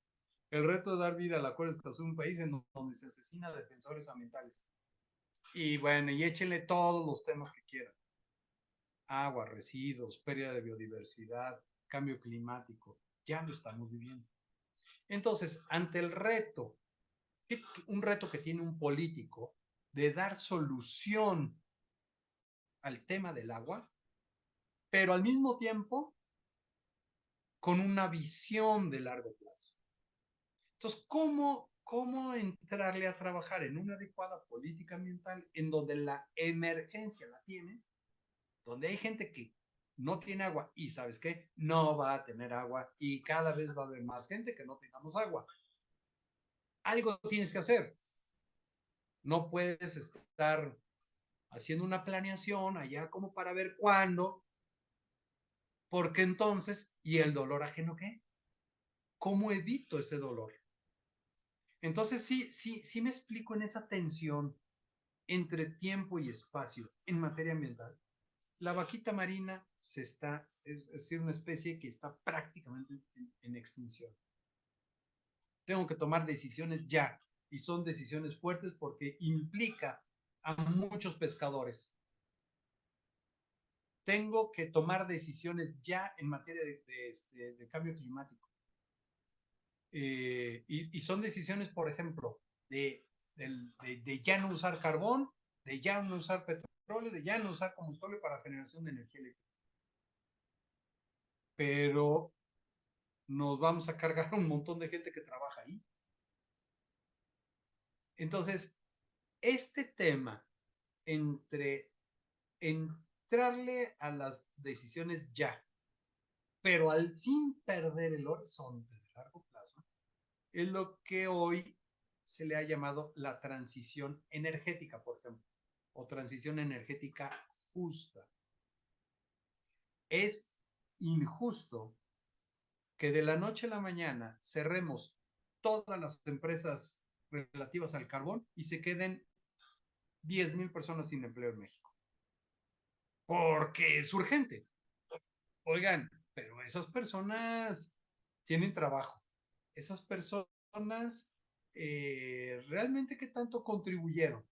El reto de dar vida a la cuerda es un país en donde se asesina a defensores ambientales. Y bueno, y échenle todos los temas que quieran. Agua, residuos, pérdida de biodiversidad, cambio climático. Ya lo estamos viviendo. Entonces, ante el reto, un reto que tiene un político de dar solución al tema del agua, pero al mismo tiempo con una visión de largo plazo. Entonces, ¿cómo entrarle a trabajar en una adecuada política ambiental en donde la emergencia la tienes, donde hay gente que no tiene agua y sabes qué, no va a tener agua y cada vez va a haber más gente que no tengamos agua? Algo tienes que hacer. No puedes estar haciendo una planeación allá como para ver cuándo, porque entonces, ¿y el dolor ajeno qué? ¿Cómo evito ese dolor? Entonces, sí me explico en esa tensión entre tiempo y espacio en materia ambiental. La vaquita marina es decir, una especie que está prácticamente en extinción. Tengo que tomar decisiones ya, y son decisiones fuertes porque implica a muchos pescadores. Tengo que tomar decisiones ya en materia de cambio climático. Y son decisiones, por ejemplo, de ya no usar carbón, de ya no usar petróleo, de ya no usar combustible para generación de energía eléctrica. Pero nos vamos a cargar un montón de gente que trabaja ahí. Entonces, este tema entre entrarle a las decisiones ya, pero sin perder el horizonte de largo plazo, es lo que hoy se le ha llamado la transición energética, por ejemplo, o transición energética justa. Es injusto que de la noche a la mañana cerremos todas las empresas relativas al carbón y se queden 10,000 personas sin empleo en México. Porque es urgente. Oigan, pero esas personas tienen trabajo. Esas personas realmente qué tanto contribuyeron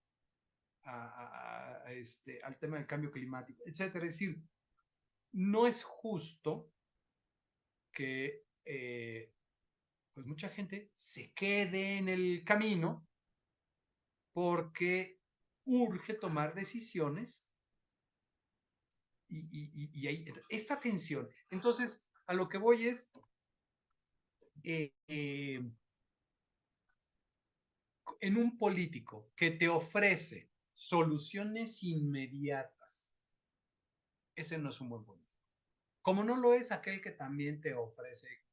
al tema del cambio climático, etcétera. Es decir, no es justo que pues mucha gente se quede en el camino porque urge tomar decisiones y hay esta tensión. Entonces, a lo que voy es, en un político que te ofrece soluciones inmediatas, ese no es un buen político. Como no lo es aquel que también te ofrece,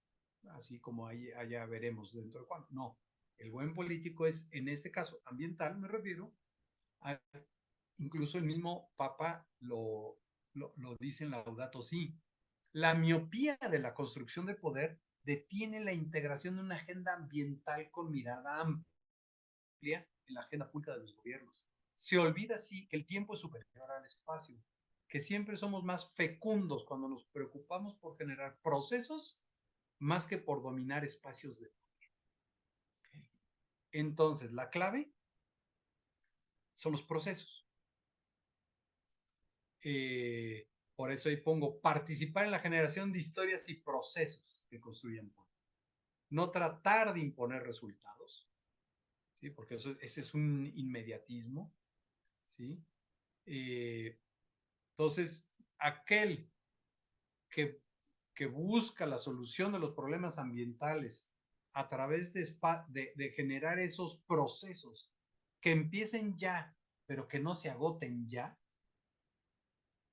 así como allá veremos dentro de cuánto. No, el buen político es, en este caso ambiental, me refiero, a, incluso el mismo Papa lo dice en Laudato Si. La miopía de la construcción de poder detiene la integración de una agenda ambiental con mirada amplia en la agenda pública de los gobiernos. Se olvida así que el tiempo es superior al espacio, que siempre somos más fecundos cuando nos preocupamos por generar procesos más que por dominar espacios de poder. Entonces, la clave son los procesos. Por eso ahí pongo participar en la generación de historias y procesos que construyan poder. No tratar de imponer resultados, ¿sí? Porque ese es un inmediatismo, ¿sí? Entonces, aquel que, que busca la solución de los problemas ambientales a través de generar esos procesos que empiecen ya, pero que no se agoten ya,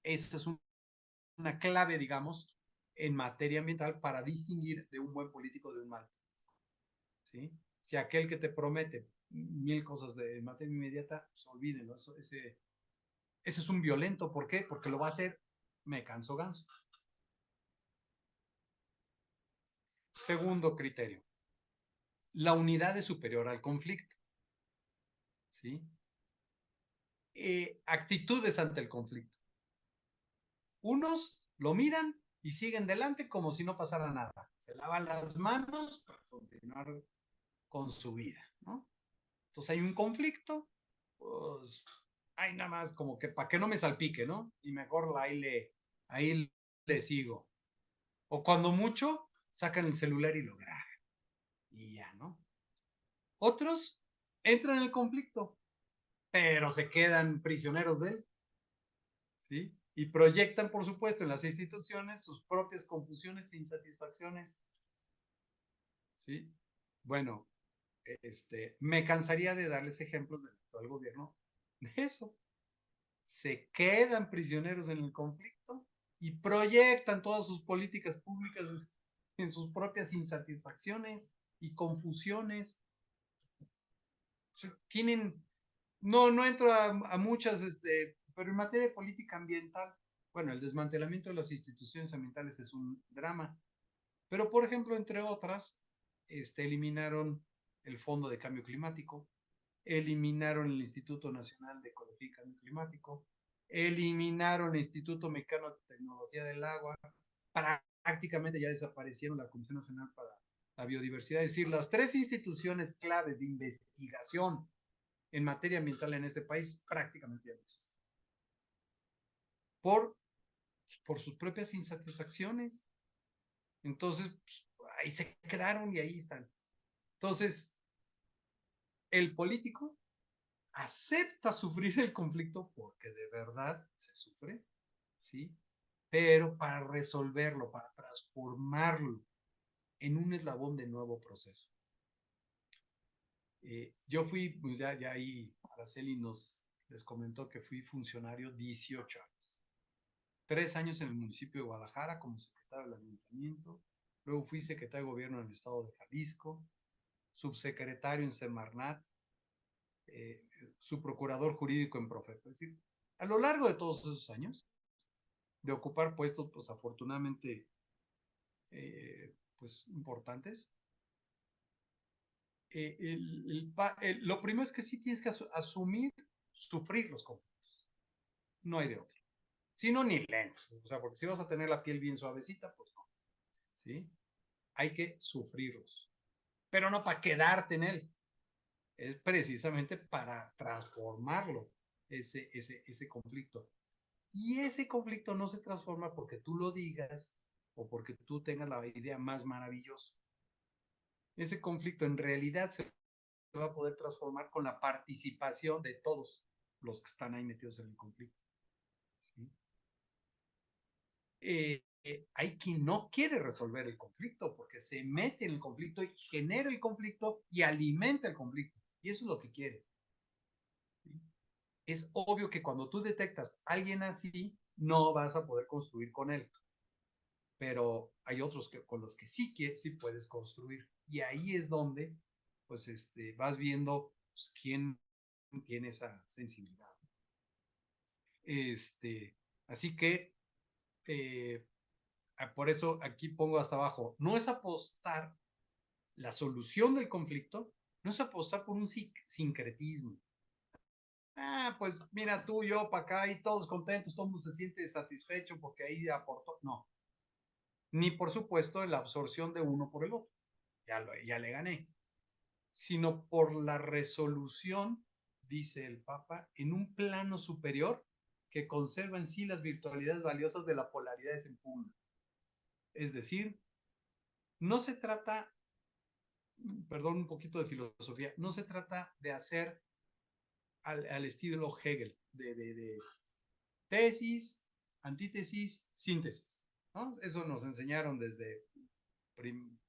esa es una clave, digamos, en materia ambiental para distinguir de un buen político de un mal. ¿Sí? Si aquel que te promete 1000 cosas de materia inmediata, pues olvídenlo, ese es un violento. ¿Por qué? Porque lo va a hacer me canso ganso. Segundo criterio, la unidad es superior al conflicto. ¿Sí? Actitudes ante el conflicto. Unos lo miran y siguen delante como si no pasara nada. Se lavan las manos para continuar con su vida, ¿no? Entonces hay un conflicto, pues hay nada más como que para que no me salpique, ¿no? Y mejor ahí le sigo. O cuando mucho, sacan el celular y lo graban. Y ya, ¿no? Otros entran en el conflicto, pero se quedan prisioneros de él, ¿sí? Y proyectan, por supuesto, en las instituciones sus propias confusiones e insatisfacciones, ¿sí? Bueno, me cansaría de darles ejemplos del actual gobierno de eso. Se quedan prisioneros en el conflicto y proyectan todas sus políticas públicas en sus propias insatisfacciones y confusiones. Tienen, no entro a muchas, pero en materia de política ambiental, bueno, el desmantelamiento de las instituciones ambientales es un drama. Pero, por ejemplo, entre otras, eliminaron el Fondo de Cambio Climático, eliminaron el Instituto Nacional de Ecología y Cambio Climático, eliminaron el Instituto Mexicano de Tecnología del Agua, prácticamente ya desaparecieron la Comisión Nacional para la Biodiversidad. Es decir, las 3 instituciones claves de investigación en materia ambiental en este país prácticamente ya no existen. Por sus propias insatisfacciones. Entonces, pues, ahí se quedaron y ahí están. Entonces, el político acepta sufrir el conflicto porque de verdad se sufre, ¿sí? Pero para resolverlo, para transformarlo en un eslabón de nuevo proceso. Yo fui, pues ya ahí Araceli les comentó que fui funcionario 18 años. 3 años en el municipio de Guadalajara como secretario del ayuntamiento. Luego fui secretario de gobierno en el estado de Jalisco, subsecretario en Semarnat, subprocurador jurídico en Profepa. Es decir, a lo largo de todos esos años, de ocupar puestos, pues afortunadamente, pues importantes, lo primero es que sí tienes que asumir, sufrir los conflictos. No hay de otro. Si no, ni le entras. O sea, porque si vas a tener la piel bien suavecita, pues no. ¿Sí? Hay que sufrirlos. Pero no para quedarte en él. Es precisamente para transformarlo, ese conflicto. Y ese conflicto no se transforma porque tú lo digas o porque tú tengas la idea más maravillosa. Ese conflicto en realidad se va a poder transformar con la participación de todos los que están ahí metidos en el conflicto. ¿Sí? Hay quien no quiere resolver el conflicto porque se mete en el conflicto y genera el conflicto y alimenta el conflicto. Y eso es lo que quiere. ¿Sí? Es obvio que cuando tú detectas a alguien así, no vas a poder construir con él. Pero hay otros con los que sí puedes construir. Y ahí es donde pues, vas viendo pues, quién tiene esa sensibilidad. Así que por eso aquí pongo hasta abajo, no es apostar la solución del conflicto, no es apostar por un sincretismo. Pues mira, tú, yo, para acá y todos contentos, todo el mundo se siente satisfecho porque ahí aportó. No. Ni por supuesto la absorción de uno por el otro. Ya le gané. Sino por la resolución, dice el Papa, en un plano superior que conserva en sí las virtualidades valiosas de la polaridad en pugna. Es decir, no se trata, perdón, un poquito de filosofía, no se trata de hacer al estilo Hegel, de tesis, antítesis, síntesis, ¿no? Eso nos enseñaron desde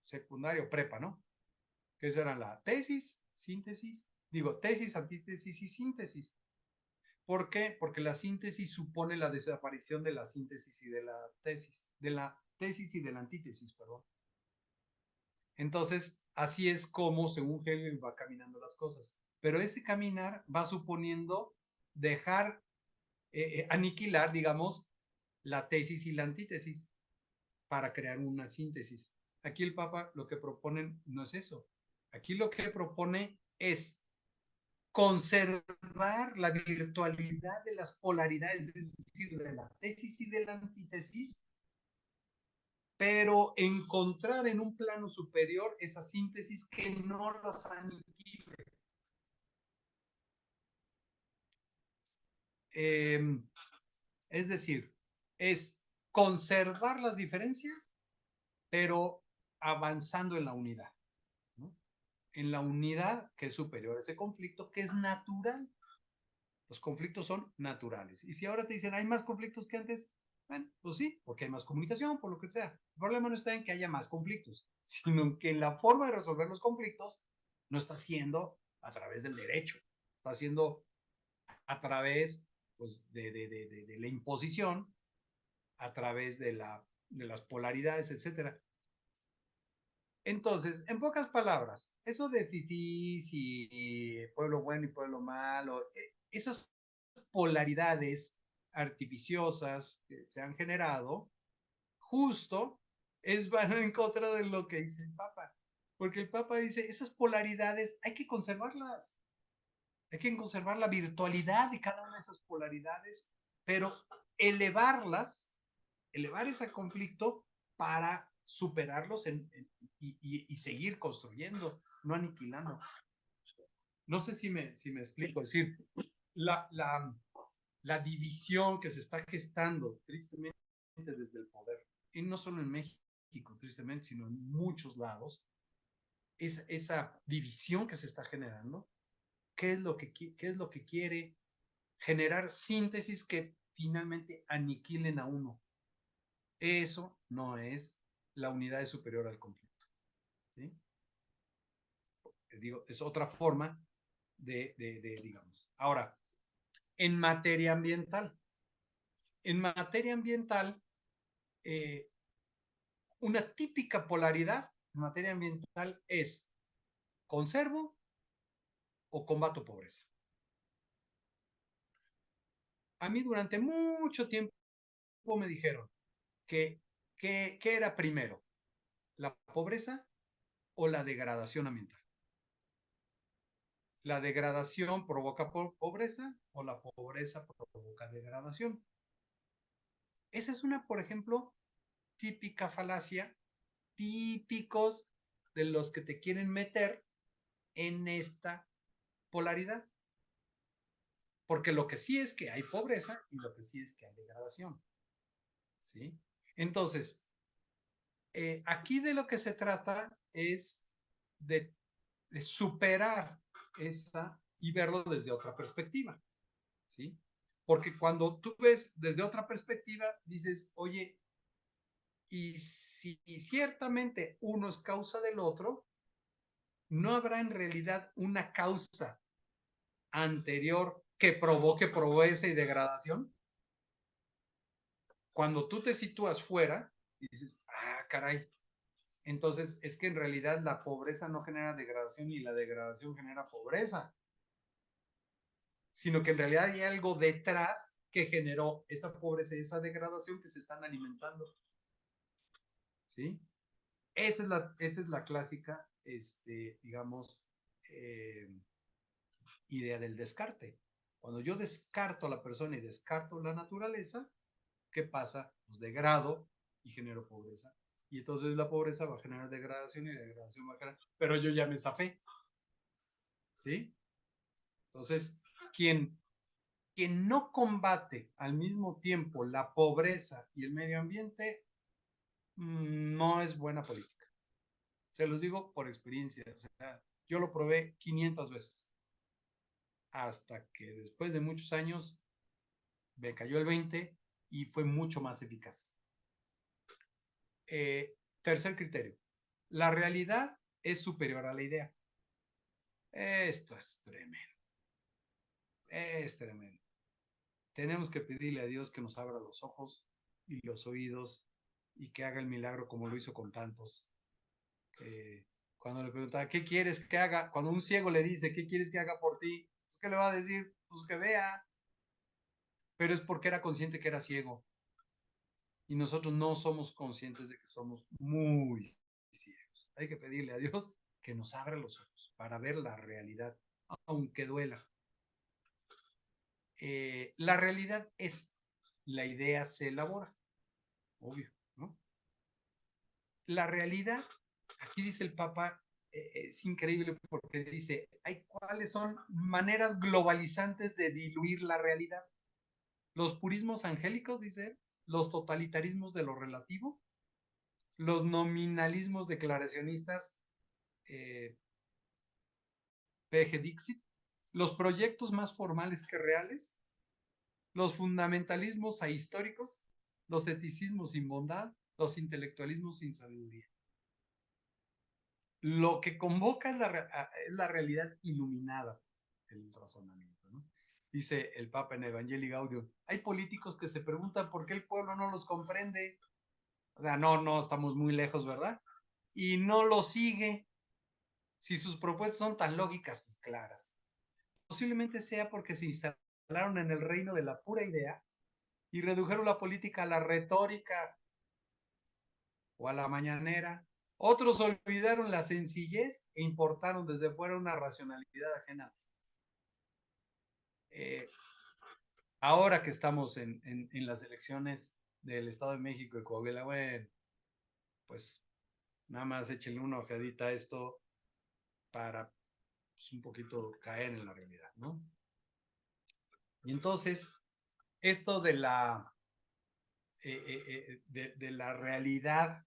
secundario, prepa, ¿no? Que eso era la tesis, síntesis, tesis, antítesis y síntesis. ¿Por qué? Porque la síntesis supone la desaparición de la síntesis y de la tesis y de la antítesis, perdón. Entonces, así es como, según Hegel, va caminando las cosas. Pero ese caminar va suponiendo dejar, aniquilar, digamos, la tesis y la antítesis para crear una síntesis. Aquí el Papa lo que proponen no es eso. Aquí lo que propone es conservar la virtualidad de las polaridades, es decir, de la tesis y de la antítesis, pero encontrar en un plano superior esa síntesis que no los aniquile. Es decir, es conservar las diferencias, pero avanzando en la unidad, ¿no? En la unidad que es superior a ese conflicto, que es natural. Los conflictos son naturales. Y si ahora te dicen, ¿hay más conflictos que antes? Bueno, pues sí, porque hay más comunicación, por lo que sea. El problema no está en que haya más conflictos, sino en que la forma de resolver los conflictos no está siendo a través del derecho, está siendo a través pues, de la imposición, a través de las polaridades, etc. Entonces, en pocas palabras, eso de fifís y pueblo bueno y pueblo malo, esas polaridades artificiosas que se han generado, justo van en contra de lo que dice el Papa. Porque el Papa dice, esas polaridades hay que conservarlas. Hay que conservar la virtualidad de cada una de esas polaridades, pero elevarlas, elevar ese conflicto para superarlos y seguir construyendo, no aniquilando. No sé si me explico. Es decir, la división que se está gestando tristemente desde el poder, y no solo en México, tristemente, sino en muchos lados, esa división que se está generando, qué es lo que quiere generar síntesis que finalmente aniquilen a uno. Eso no es la unidad superior al conflicto. ¿Sí? Digo, es otra forma digamos. Ahora, en materia ambiental. En materia ambiental, una típica polaridad en materia ambiental es conservo o combato pobreza. A mí durante mucho tiempo me dijeron que era primero, la pobreza o la degradación ambiental. La degradación provoca pobreza o la pobreza provoca degradación. Esa es una, por ejemplo, típica falacia, típicos de los que te quieren meter en esta polaridad. Porque lo que sí es que hay pobreza y lo que sí es que hay degradación. ¿Sí? Entonces, aquí de lo que se trata es de superar esa y verlo desde otra perspectiva. ¿Sí? Porque cuando tú ves desde otra perspectiva, dices, oye, y si ciertamente uno es causa del otro, ¿no habrá en realidad una causa anterior que provoque pobreza y degradación? Cuando tú te sitúas fuera, dices, ah, caray, entonces es que en realidad la pobreza no genera degradación y la degradación genera pobreza, sino que en realidad hay algo detrás que generó esa pobreza y esa degradación que se están alimentando. ¿Sí? Esa es la clásica, digamos, idea del descarte. Cuando yo descarto a la persona y descarto la naturaleza, ¿qué pasa? Pues degrado y genero pobreza. Y entonces la pobreza va a generar degradación y la degradación va a generar... Pero yo ya me zafé. ¿Sí? Entonces, quien no combate al mismo tiempo la pobreza y el medio ambiente, no es buena política. Se los digo por experiencia. O sea, yo lo probé 500 veces. Hasta que después de muchos años me cayó el 20 y fue mucho más eficaz. Tercer criterio. La realidad es superior a la idea. Esto es tremendo. Es tremendo. Tenemos que pedirle a Dios que nos abra los ojos y los oídos y que haga el milagro como lo hizo con tantos. Cuando le preguntaba, ¿qué quieres que haga? Cuando un ciego le dice, ¿qué quieres que haga por ti? Pues, ¿qué le va a decir? Pues que vea. Pero es porque era consciente que era ciego. Y nosotros no somos conscientes de que somos muy ciegos. Hay que pedirle a Dios que nos abra los ojos para ver la realidad, aunque duela. La realidad es, la idea se elabora, obvio, ¿no? La realidad, aquí dice el Papa, es increíble porque dice, ¿cuáles son maneras globalizantes de diluir la realidad? Los purismos angélicos, dice él, los totalitarismos de lo relativo, los nominalismos declaracionistas, P.G. Dixit, los proyectos más formales que reales, los fundamentalismos ahistóricos, los eticismos sin bondad, los intelectualismos sin sabiduría. Lo que convoca es la realidad iluminada del razonamiento, ¿no? Dice el Papa en Evangelii Gaudium, hay políticos que se preguntan por qué el pueblo no los comprende. O sea, no, estamos muy lejos, ¿verdad? Y no lo sigue si sus propuestas son tan lógicas y claras. Posiblemente sea porque se instalaron en el reino de la pura idea y redujeron la política a la retórica o a la mañanera Otros olvidaron la sencillez e importaron desde fuera una racionalidad ajena. Ahora que estamos en las elecciones del Estado de México y Coahuila, bueno, pues nada más échenle una ojeadita a esto para pues, un poquito caer en la realidad, ¿no? Y entonces, esto de la realidad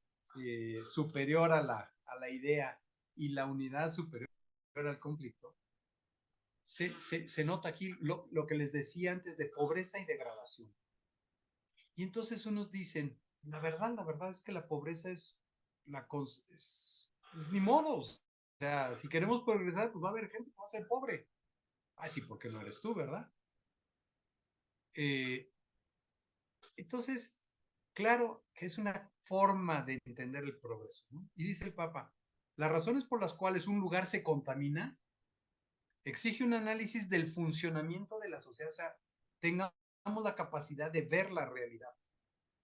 superior a la idea y la unidad superior al conflicto, se nota aquí lo que les decía antes de pobreza y degradación. Y entonces unos dicen, la verdad es que la pobreza es ni modo. O sea, si queremos progresar, pues va a haber gente que va a ser pobre. Ah, sí, porque no eres tú, ¿verdad? Entonces, claro que es una forma de entender el progreso, ¿no? Y dice el Papa, las razones por las cuales un lugar se contamina exige un análisis del funcionamiento de la sociedad, o sea, tengamos la capacidad de ver la realidad,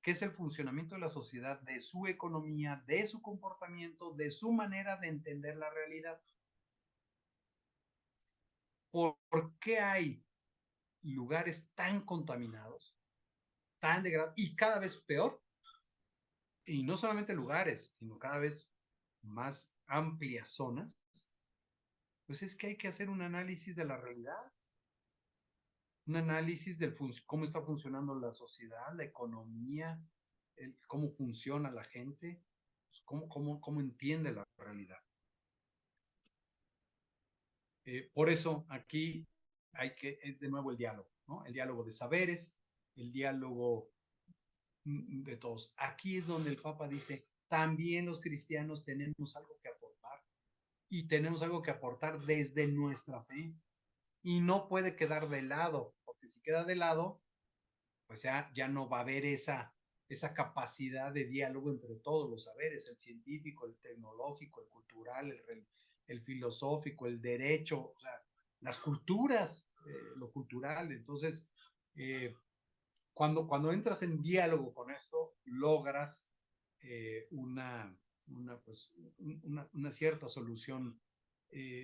qué es el funcionamiento de la sociedad, de su economía, de su comportamiento, de su manera de entender la realidad. ¿Por qué hay lugares tan contaminados, tan degradados y cada vez peor? Y no solamente lugares, sino cada vez más amplias zonas. Pues es que hay que hacer un análisis de la realidad, un análisis de cómo está funcionando la sociedad, la economía, cómo funciona la gente, pues cómo entiende la realidad. Por eso aquí es de nuevo el diálogo, ¿no? El diálogo de saberes, el diálogo de todos. Aquí es donde el Papa dice, también los cristianos tenemos algo que aportar y tenemos algo que aportar desde nuestra fe y no puede quedar de lado, porque si queda de lado, pues ya no va a haber esa capacidad de diálogo entre todos los saberes, el científico, el tecnológico, el cultural, el filosófico, el derecho, o sea, las culturas, lo cultural. Entonces, cuando entras en diálogo con esto, logras pues, una cierta solución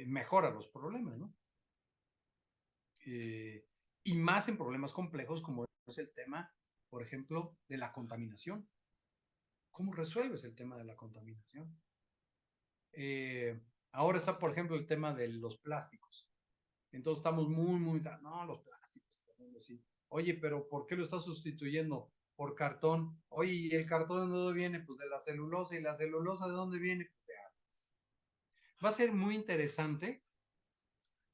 mejor a los problemas, ¿no? Y más en problemas complejos como es el tema, por ejemplo, de la contaminación. ¿Cómo resuelves el tema de la contaminación? Ahora está, por ejemplo, el tema de los plásticos. Entonces estamos no, los plásticos. Sí. Oye, pero ¿por qué lo estás sustituyendo por cartón? Oye, ¿y el cartón de dónde viene? Pues de la celulosa. ¿Y la celulosa de dónde viene? Pues de árboles. Va a ser muy interesante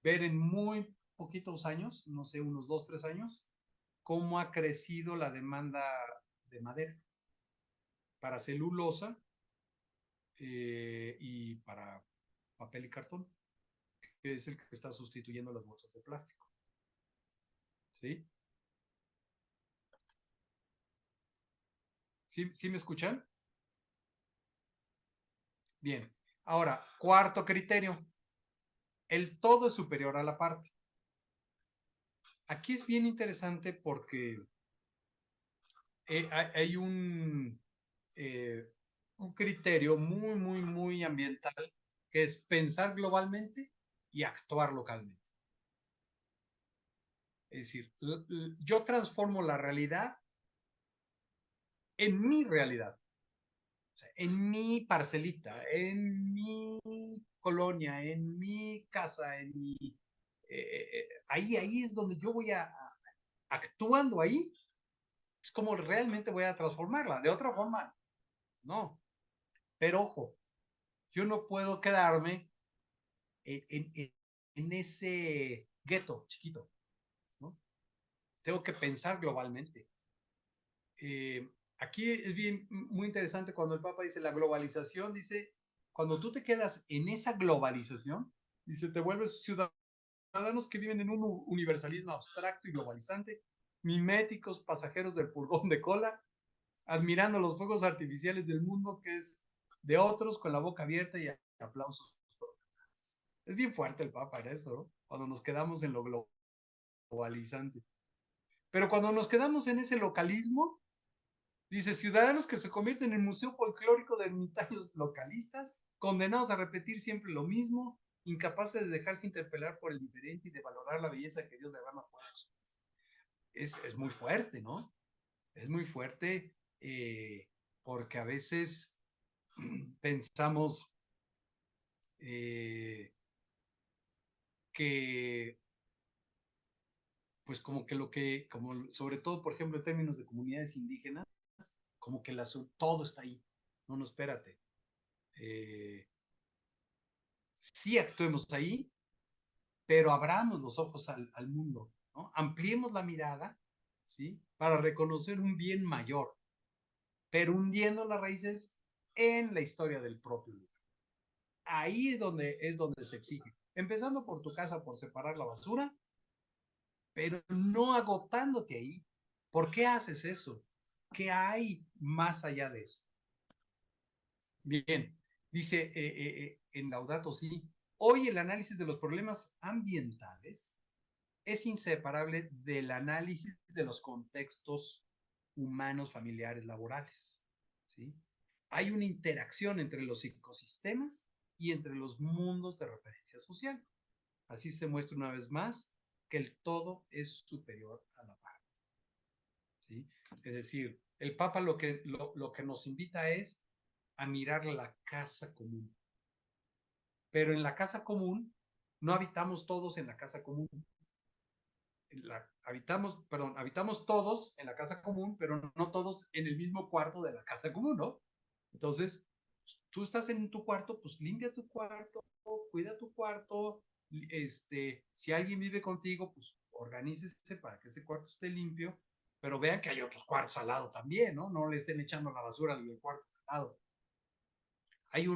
ver en muy poquitos años, no sé, unos 2, 3 años, cómo ha crecido la demanda de madera para celulosa y para papel y cartón, que es el que está sustituyendo las bolsas de plástico. ¿Sí? ¿Sí me escuchan? Bien. Ahora, cuarto criterio. El todo es superior a la parte. Aquí es bien interesante porque hay un criterio muy ambiental que es pensar globalmente y actuar localmente. Es decir, yo transformo la realidad en mi realidad, o sea, en mi parcelita, en mi colonia, en mi casa, ahí es donde yo voy actuando ahí, es como realmente voy a transformarla. De otra forma, no. Pero ojo, yo no puedo quedarme en ese gueto chiquito, ¿no? Tengo que pensar globalmente. Aquí es muy interesante cuando el Papa dice la globalización, dice, cuando tú te quedas en esa globalización, dice, te vuelves ciudadanos que viven en un universalismo abstracto y globalizante, miméticos pasajeros del furgón de cola, admirando los fuegos artificiales del mundo que es de otros con la boca abierta y aplausos. Es bien fuerte el Papa en esto, ¿no? Cuando nos quedamos en lo globalizante. Pero cuando nos quedamos en ese localismo, Dice, ciudadanos que se convierten en museo folclórico de ermitaños localistas, condenados a repetir siempre lo mismo, incapaces de dejarse interpelar por el diferente y de valorar la belleza que Dios derrama por eso. Es muy fuerte, ¿no? Es muy fuerte porque a veces pensamos que, pues como sobre todo, por ejemplo, en términos de comunidades indígenas, como que todo está ahí. No, no, espérate. Sí actuemos ahí, pero abramos los ojos al mundo, ¿no? Ampliemos la mirada, ¿sí? Para reconocer un bien mayor, pero hundiendo las raíces en la historia del propio lugar. Ahí es donde se exige. Empezando por tu casa, por separar la basura, pero no agotándote ahí. ¿Por qué haces eso? ¿Qué hay más allá de eso? Bien, dice en Laudato Si, hoy el análisis de los problemas ambientales es inseparable del análisis de los contextos humanos, familiares, laborales. ¿Sí? Hay una interacción entre los ecosistemas y entre los mundos de referencia social. Así se muestra una vez más que el todo es superior a la parte. ¿Sí? Es decir, el Papa lo que nos invita es a mirar la casa común. Pero en la casa común no habitamos todos en la casa común. Habitamos todos en la casa común, pero no todos en el mismo cuarto de la casa común, ¿no? Entonces, tú estás en tu cuarto, pues limpia tu cuarto, cuida tu cuarto, si alguien vive contigo, pues organícese para que ese cuarto esté limpio, pero vean que hay otros cuartos al lado también, ¿no? No le estén echando la basura al cuarto al lado. Hay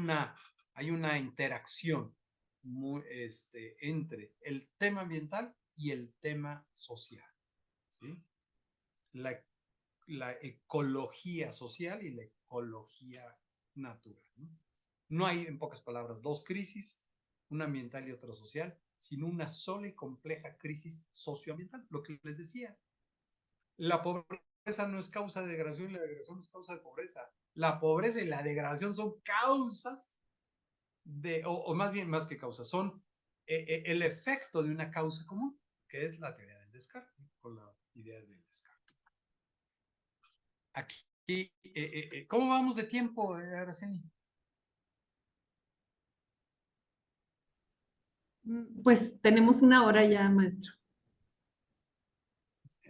una interacción entre el tema ambiental y el tema social. ¿Sí? La ecología social y la ecología natural. No hay, en pocas palabras, dos crisis, una ambiental y otra social, sino una sola y compleja crisis socioambiental. Lo que les decía, la pobreza no es causa de degradación y la degradación no es causa de pobreza. La pobreza y la degradación son causas o más bien, más que causas, son el efecto de una causa común, que es la teoría del descarte, con la idea del descarte. Aquí, ¿cómo vamos de tiempo, Araceli? Pues tenemos una hora ya, maestro.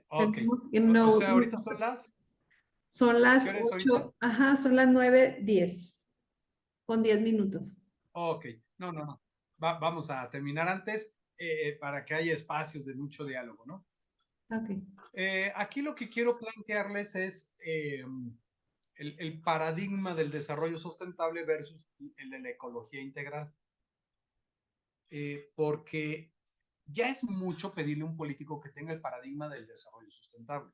Ok, Tenemos, o sea, ahorita son las ¿qué hora es ahorita? 8, ajá, son las 9:10, con 10 minutos. Ok, no. Vamos a terminar antes para que haya espacios de mucho diálogo, ¿no? Ok. Aquí lo que quiero plantearles es el paradigma del desarrollo sustentable versus el de la ecología integral. Porque ya es mucho pedirle a un político que tenga el paradigma del desarrollo sustentable.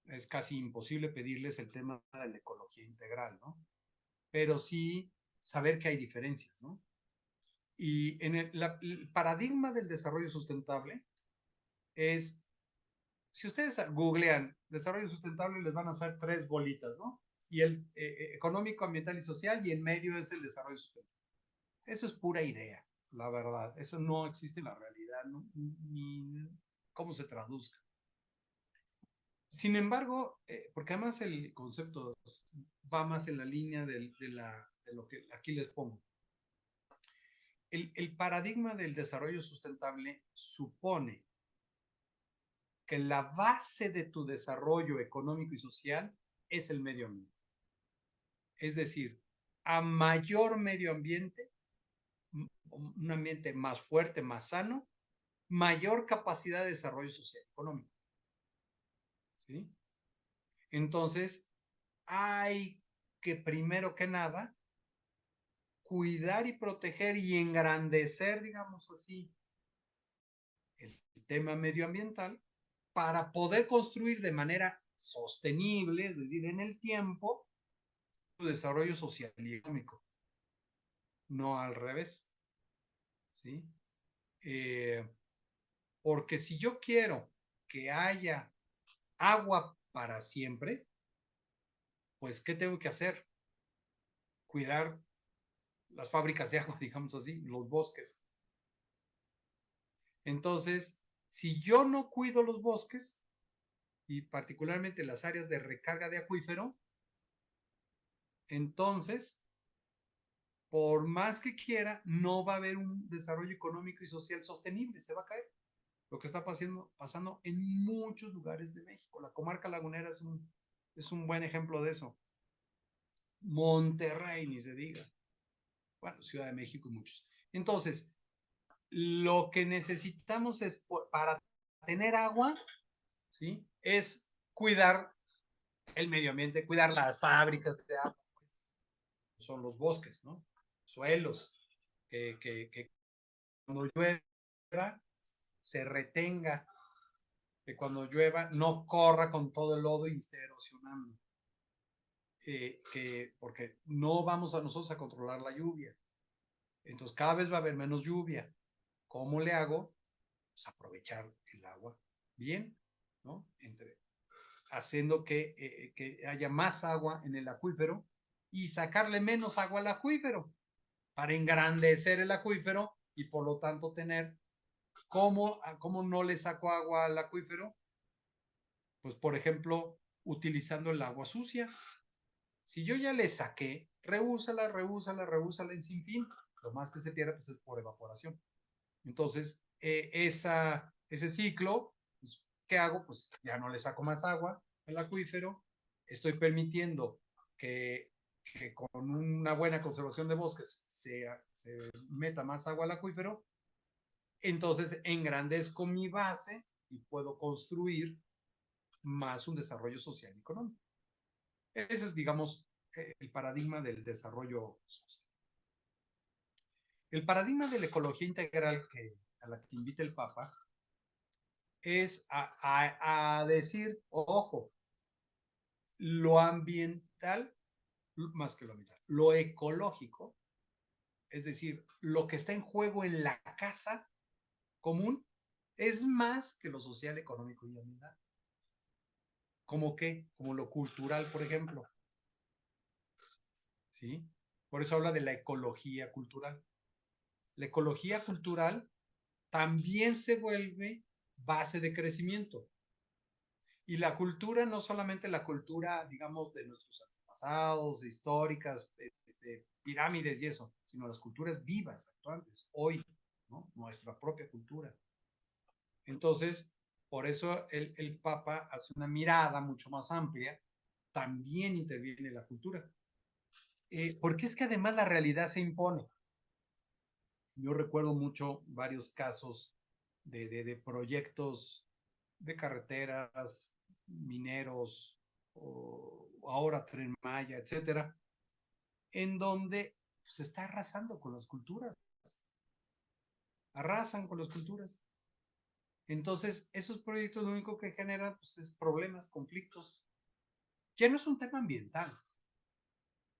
Es casi imposible pedirles el tema de la ecología integral, ¿no? Pero sí saber que hay diferencias, ¿no? Y en el paradigma del desarrollo sustentable es, si ustedes googlean desarrollo sustentable, les van a hacer 3 bolitas, ¿no? Y el económico, ambiental y social, y en medio es el desarrollo sustentable. Eso es pura idea, la verdad. Eso no existe en la realidad, ¿no? Ni cómo se traduzca. Sin embargo, porque además el concepto va más en la línea de lo que aquí les pongo. El paradigma del desarrollo sustentable supone que la base de tu desarrollo económico y social es el medio ambiente. Es decir, a mayor medio ambiente, un ambiente más fuerte, más sano, mayor capacidad de desarrollo social económico. ¿Sí? Entonces, hay que primero que nada cuidar y proteger y engrandecer, digamos así, el tema medioambiental para poder construir de manera sostenible, es decir, en el tiempo, su desarrollo social y económico, no al revés. ¿Sí? Porque si yo quiero que haya agua para siempre, pues, ¿qué tengo que hacer? Cuidar las fábricas de agua, digamos así, los bosques. Entonces, si yo no cuido los bosques, y particularmente las áreas de recarga de acuífero, entonces, por más que quiera, no va a haber un desarrollo económico y social sostenible, se va a caer. Lo que está pasando en muchos lugares de México. La comarca lagunera es un buen ejemplo de eso. Monterrey, ni se diga. Bueno, Ciudad de México y muchos. Entonces, lo que necesitamos es, para tener agua, ¿sí? Es cuidar el medio ambiente, cuidar las fábricas de agua, son los bosques, ¿no? Suelos, que cuando llueva se retenga, que cuando llueva no corra con todo el lodo y esté erosionando, porque no vamos a nosotros a controlar la lluvia. Entonces cada vez va a haber menos lluvia. ¿Cómo le hago? Pues aprovechar el agua bien, ¿no? Haciendo que haya más agua en el acuífero y sacarle menos agua al acuífero para engrandecer el acuífero y por lo tanto tener, ¿cómo no le saco agua al acuífero? Pues por ejemplo, utilizando el agua sucia. Si yo ya le saqué, reúsala en sin fin. Lo más que se pierde pues, es por evaporación. Entonces, ese ciclo, pues, ¿qué hago? Pues ya no le saco más agua al acuífero, estoy permitiendo que con una buena conservación de bosques se meta más agua al acuífero, entonces engrandezco mi base y puedo construir más un desarrollo social y económico. Ese es, digamos, el paradigma del desarrollo social. El paradigma de la ecología integral a la que invita el Papa es a decir, ojo, lo ambiental, más que lo ambiental, lo ecológico, es decir, lo que está en juego en la casa común, es más que lo social, económico y ambiental. ¿Cómo qué? Como lo cultural, por ejemplo. ¿Sí? Por eso habla de la ecología cultural. La ecología cultural también se vuelve base de crecimiento. Y la cultura, no solamente la cultura, digamos, de nuestros antepasados, históricas, pirámides y eso, sino las culturas vivas, actuantes, hoy, ¿no? Nuestra propia cultura. Entonces, por eso el Papa hace una mirada mucho más amplia, también interviene la cultura. Porque es que además la realidad se impone. Yo recuerdo mucho varios casos de proyectos de carreteras, mineros, o ahora Tren Maya, etcétera, en donde se está arrasando con las culturas. Arrasan con las culturas. Entonces, esos proyectos lo único que generan pues, es problemas, conflictos. Ya no es un tema ambiental.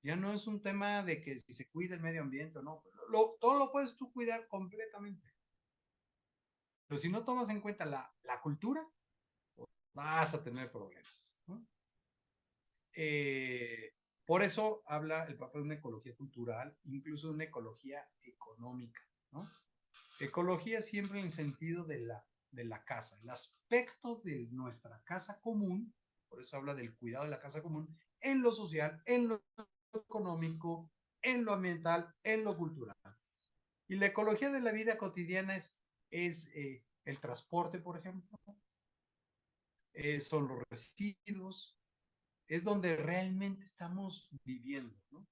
Ya no es un tema de que si se cuida el medio ambiente o no. Todo lo puedes tú cuidar completamente. Pero si no tomas en cuenta la cultura, pues, vas a tener problemas, ¿no? Por eso habla el Papa de una ecología cultural, incluso de una ecología económica, ¿no? Ecología siempre en sentido de la casa, el aspecto de nuestra casa común, por eso habla del cuidado de la casa común, en lo social, en lo económico, en lo ambiental, en lo cultural. Y la ecología de la vida cotidiana es el transporte, por ejemplo, son los residuos, es donde realmente estamos viviendo, ¿no?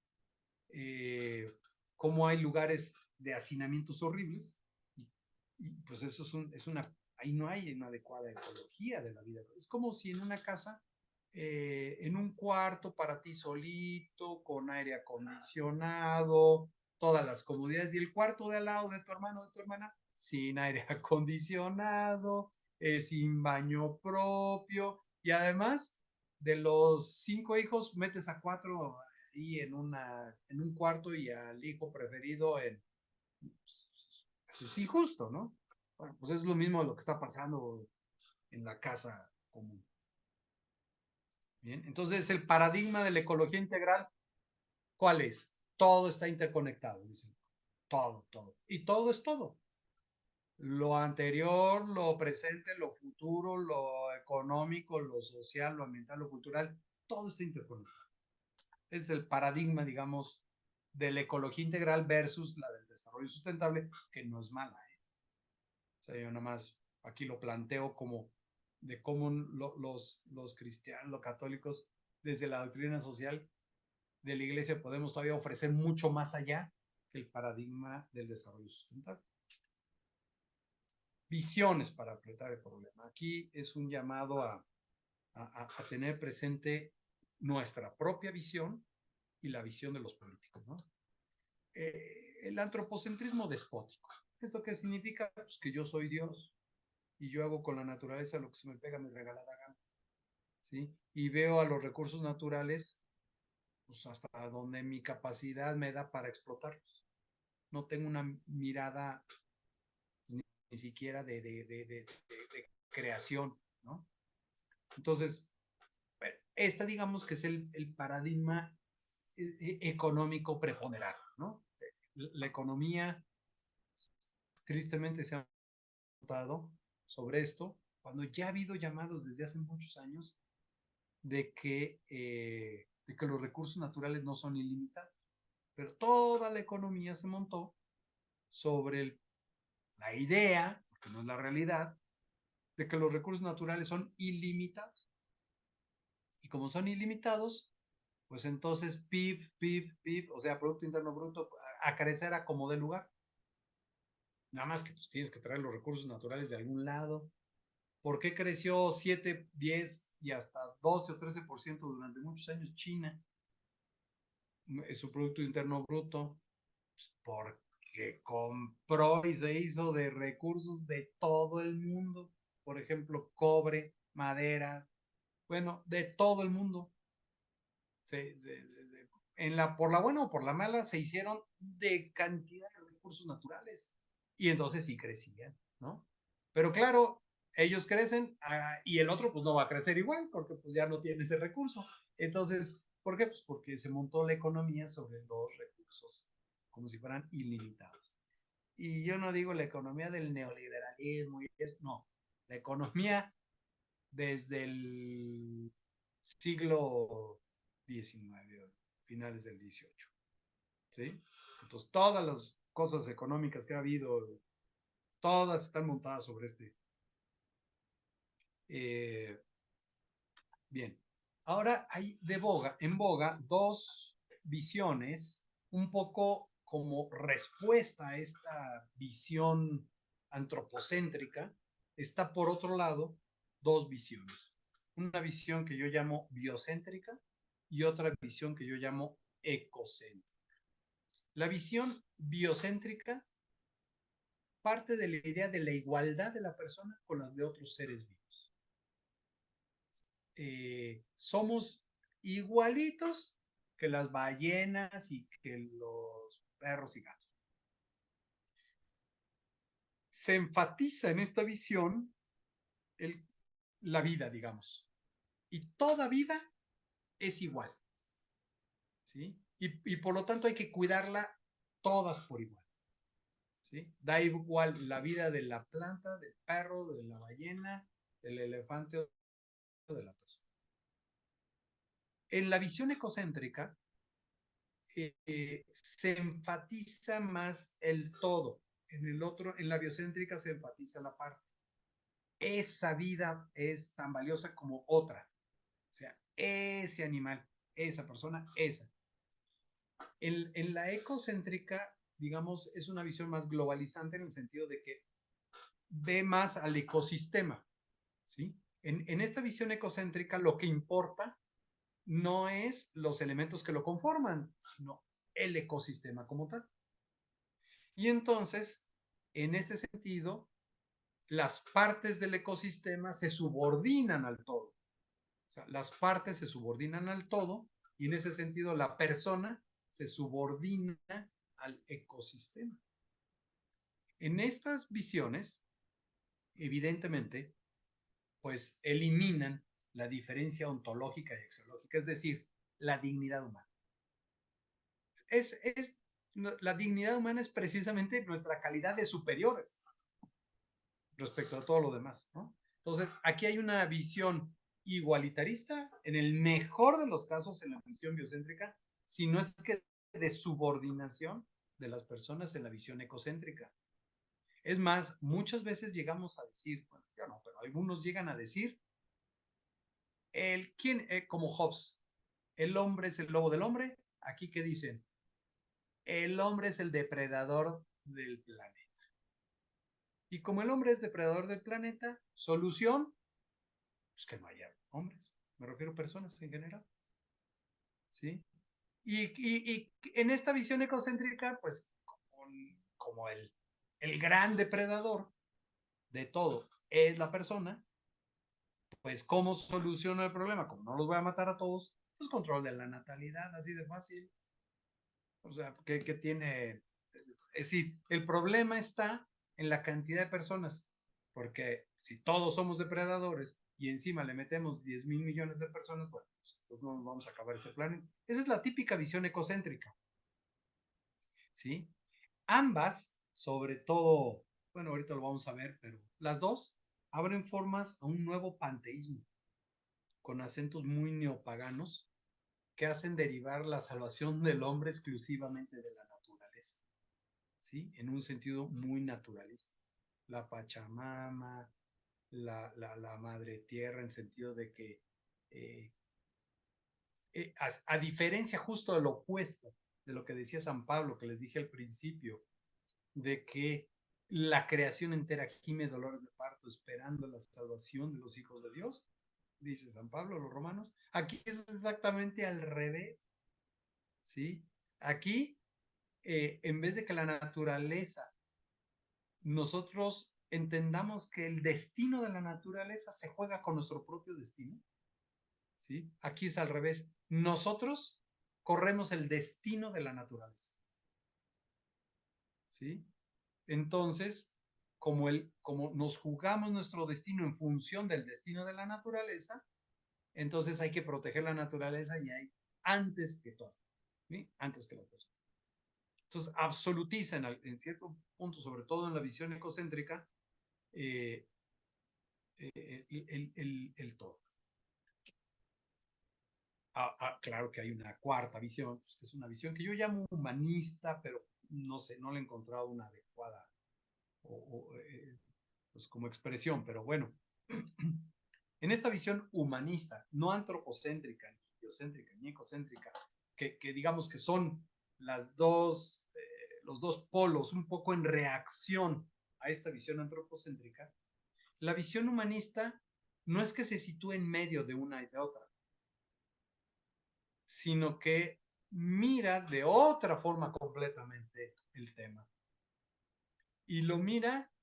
Cómo hay lugares de hacinamientos horribles y pues eso ahí no hay una adecuada ecología de la vida. Es como si en una casa, en un cuarto para ti solito, con aire acondicionado, todas las comodidades, y el cuarto de al lado de tu hermano o de tu hermana, sin aire acondicionado, sin baño propio, y además de los 5 hijos, metes a 4 ahí en un cuarto y al hijo preferido pues, eso es injusto, ¿no? Bueno, pues es lo mismo lo que está pasando en la casa común. Bien, entonces el paradigma de la ecología integral, ¿cuál es? Todo está interconectado, dicen. Todo, todo. Y todo es todo. Lo anterior, lo presente, lo futuro, lo económico, lo social, lo ambiental, lo cultural, todo está interconectado. Ese es el paradigma, digamos, de la ecología integral versus la del desarrollo sustentable, que no es mala, ¿eh? O sea, yo nada más aquí lo planteo como de cómo los cristianos, los católicos, desde la doctrina social de la iglesia podemos todavía ofrecer mucho más allá que el paradigma del desarrollo sustentable. Visiones para apretar el problema. Aquí es un llamado a tener presente nuestra propia visión y la visión de los políticos, ¿no? El antropocentrismo despótico. ¿Esto qué significa? Pues que yo soy Dios y yo hago con la naturaleza lo que se me pega mi regalada gana, ¿sí? Y veo a los recursos naturales pues hasta donde mi capacidad me da para explotarlos. No tengo una mirada ni siquiera de creación, ¿no? Entonces, bueno, esta digamos que es el paradigma económico preponderante, ¿no? La economía tristemente se ha notado sobre esto, cuando ya ha habido llamados desde hace muchos años de que los recursos naturales no son ilimitados, pero toda la economía se montó sobre la idea, porque no es la realidad, de que los recursos naturales son ilimitados. Y como son ilimitados, pues entonces PIB, o sea, Producto Interno Bruto, a crecer a como de lugar. Nada más que pues tienes que traer los recursos naturales de algún lado. ¿Por qué creció 7, 10 y hasta 12 o 13% durante muchos años China? Su Producto Interno Bruto. Pues porque compró y se hizo de recursos de todo el mundo. Por ejemplo, cobre, madera, bueno, de todo el mundo. Por la buena o por la mala, se hicieron de cantidad de recursos naturales. Y entonces sí crecían, ¿no? Pero claro, ellos crecen y el otro pues no va a crecer igual porque pues ya no tiene ese recurso. Entonces, ¿por qué? Pues porque se montó la economía sobre los recursos como si fueran ilimitados. Y yo no digo la economía del neoliberalismo, no, la economía desde el siglo XIX, finales del XVIII, ¿sí? Entonces, todas las cosas económicas que ha habido, todas están montadas sobre este. Bien, ahora hay en boga dos visiones, un poco como respuesta a esta visión antropocéntrica. Está por otro lado dos visiones. Una visión que yo llamo biocéntrica y otra visión que yo llamo ecocéntrica. La visión biocéntrica parte de la idea de la igualdad de la persona con las de otros seres vivos. Somos igualitos que las ballenas y que los perros y gatos. Se enfatiza en esta visión la vida, digamos. Y toda vida es igual, ¿sí? Y por lo tanto hay que cuidarla todas por igual, ¿sí? Da igual la vida de la planta, del perro, de la ballena, del elefante o de la persona. En la visión ecocéntrica se enfatiza más el todo. En la biocéntrica se enfatiza la parte. Esa vida es tan valiosa como otra. O sea, ese animal, esa persona, esa. En la ecocéntrica, digamos, es una visión más globalizante en el sentido de que ve más al ecosistema, ¿sí? En esta visión ecocéntrica lo que importa no es los elementos que lo conforman, sino el ecosistema como tal. Y entonces, en este sentido, las partes del ecosistema se subordinan al todo. O sea, las partes se subordinan al todo y en ese sentido la persona se subordina al ecosistema. En estas visiones, evidentemente, pues eliminan la diferencia ontológica y axiológica, es decir, la dignidad humana. La dignidad humana es precisamente nuestra calidad de superiores respecto a todo lo demás, ¿no? Entonces, aquí hay una visión igualitarista, en el mejor de los casos en la visión biocéntrica, si no es que de subordinación de las personas en la visión ecocéntrica. Es más, muchas veces llegamos a decir, bueno, yo no, pero algunos llegan a decir, como Hobbes, el hombre es el lobo del hombre. Aquí, ¿qué dicen? El hombre es el depredador del planeta. Y como el hombre es depredador del planeta, solución, pues que no haya hombres. Me refiero a personas en general. ¿Sí? Y en esta visión ecocéntrica, pues, como el gran depredador de todo es la persona, pues, ¿cómo soluciono el problema? Como no los voy a matar a todos, pues control de la natalidad, así de fácil. O sea, ¿qué tiene? Es decir, el problema está en la cantidad de personas, porque si todos somos depredadores y encima le metemos 10,000 millones de personas, bueno, pues entonces no vamos a acabar este planeta. Esa es la típica visión ecocéntrica, ¿sí? Ambas, sobre todo, bueno, ahorita lo vamos a ver, pero las dos abren formas a un nuevo panteísmo, con acentos muy neopaganos, que hacen derivar la salvación del hombre exclusivamente de la naturaleza, ¿sí? En un sentido muy naturalista. La Pachamama, la Madre Tierra, en sentido de que, a diferencia justo del opuesto de lo que decía San Pablo, que les dije al principio, de que la creación entera gime dolores de parto esperando la salvación de los hijos de Dios, dice San Pablo a los romanos. Aquí es exactamente al revés, ¿sí? Aquí, en vez de que la naturaleza, nosotros entendamos que el destino de la naturaleza se juega con nuestro propio destino, ¿sí? Aquí es al revés. Nosotros corremos el destino de la naturaleza, ¿sí? Entonces, como nos jugamos nuestro destino en función del destino de la naturaleza, entonces hay que proteger la naturaleza y hay antes que todo, ¿sí? Antes que la persona. Entonces, absolutizan en cierto punto, sobre todo en la visión ecocéntrica, el todo. Claro que hay una cuarta visión, pues, que es una visión que yo llamo humanista, pero no sé, no le he encontrado una adecuada pues como expresión, pero bueno. En esta visión humanista, no antropocéntrica, ni biocéntrica, ni ecocéntrica, que digamos que son los dos polos un poco en reacción a esta visión antropocéntrica, la visión humanista no es que se sitúe en medio de una y de otra, sino que mira de otra forma completamente el tema. Y lo mira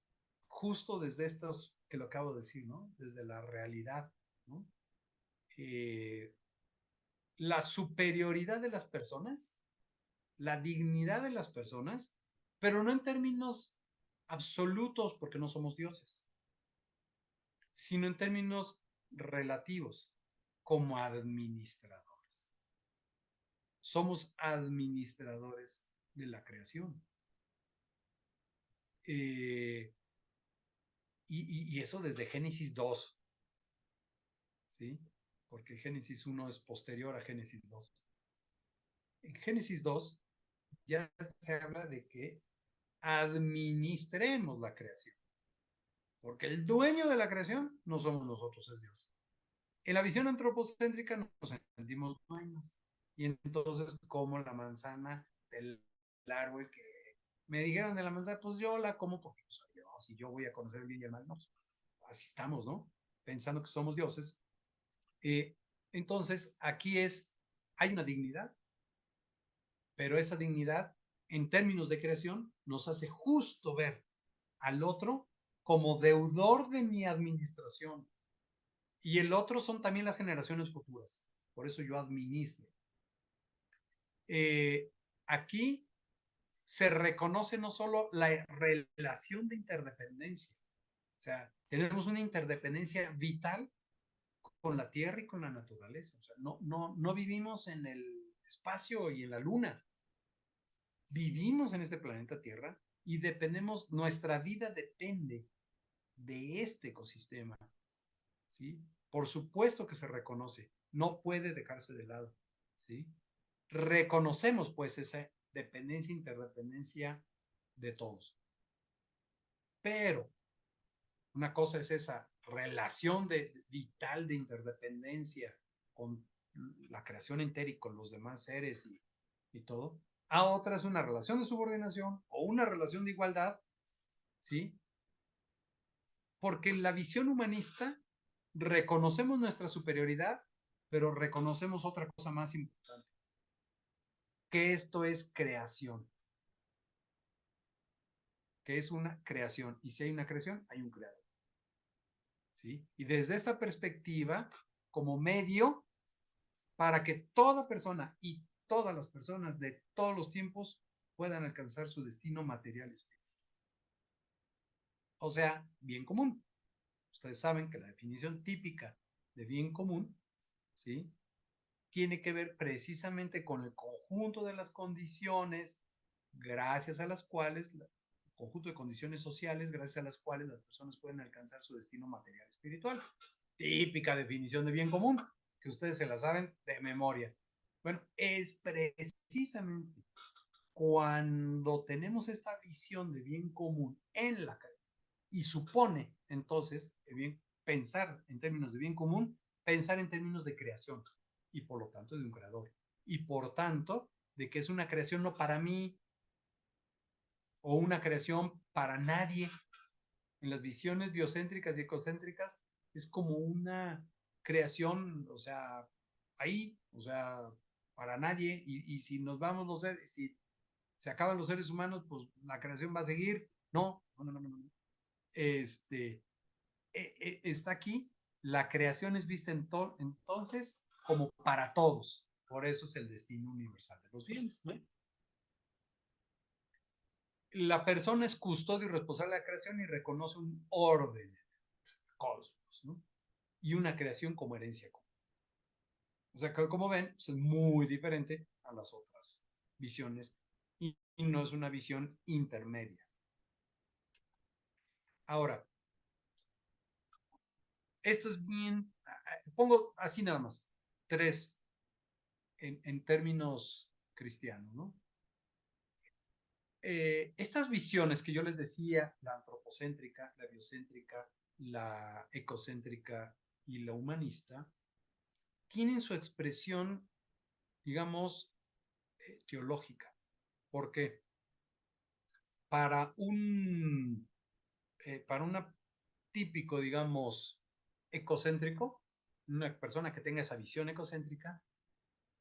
justo desde estos que lo acabo de decir, ¿no? Desde la realidad, ¿no? La superioridad de las personas, la dignidad de las personas, pero no en términos absolutos porque no somos dioses, sino en términos relativos, como administradores. Somos administradores de la creación. Y eso desde Génesis 2, ¿sí? Porque Génesis 1 es posterior a Génesis 2. En Génesis 2 ya se habla de que administremos la creación, porque el dueño de la creación no somos nosotros, es Dios. En la visión antropocéntrica nos sentimos dueños, y entonces como la manzana del árbol que me dijeron de la manzana, pues yo la como porque pues, yo, si yo voy a conocer el bien y el mal, no, pues, así estamos, ¿no? Pensando que somos dioses. Entonces, aquí hay una dignidad, pero esa dignidad, en términos de creación, nos hace justo ver al otro como deudor de mi administración. Y el otro son también las generaciones futuras. Por eso yo administro. Aquí se reconoce no solo la relación de interdependencia, o sea, tenemos una interdependencia vital con la Tierra y con la naturaleza. O sea, no vivimos en el espacio y en la Luna. Vivimos en este planeta Tierra y dependemos, nuestra vida depende de este ecosistema, ¿sí? Por supuesto que se reconoce, no puede dejarse de lado, ¿sí? Reconocemos pues esa dependencia, interdependencia de todos. Pero una cosa es esa relación vital de interdependencia con la creación entera y con los demás seres y todo. A otra es una relación de subordinación o una relación de igualdad, ¿sí? Porque en la visión humanista reconocemos nuestra superioridad, pero reconocemos otra cosa más importante, que esto es creación, que es una creación. Y si hay una creación, hay un creador, ¿sí? Y desde esta perspectiva, como medio para que toda persona y todas las personas de todos los tiempos puedan alcanzar su destino material y espiritual. O sea, bien común. Ustedes saben que la definición típica de bien común, ¿sí?, tiene que ver precisamente con el conjunto de las condiciones gracias a las cuales, el conjunto de condiciones sociales gracias a las cuales las personas pueden alcanzar su destino material y espiritual. Típica definición de bien común, que ustedes se la saben de memoria. Bueno, es precisamente cuando tenemos esta visión de bien común en la y supone entonces bien, pensar en términos de bien común, pensar en términos de creación y por lo tanto de un creador y por tanto de que es una creación no para mí o una creación para nadie. En las visiones biocéntricas y ecocéntricas es como una creación, o sea, ahí, o sea, para nadie y si nos vamos los seres, si se acaban los seres humanos, pues la creación va a seguir. No, no, no, no, no. Está aquí, la creación es vista entonces como para todos. Por eso es el destino universal de los bienes, ¿no? La persona es custodio y responsable de la creación y reconoce un orden, cosmos, ¿no?, y una creación como herencia común. O sea, que como ven, pues es muy diferente a las otras visiones y no es una visión intermedia. Ahora, esto es bien, pongo así nada más, tres en términos cristianos, ¿no? Estas visiones que yo les decía, la antropocéntrica, la biocéntrica, la ecocéntrica y la humanista, tienen su expresión, digamos, teológica. ¿Por qué? Para para una típico, digamos, ecocéntrico, una persona que tenga esa visión ecocéntrica,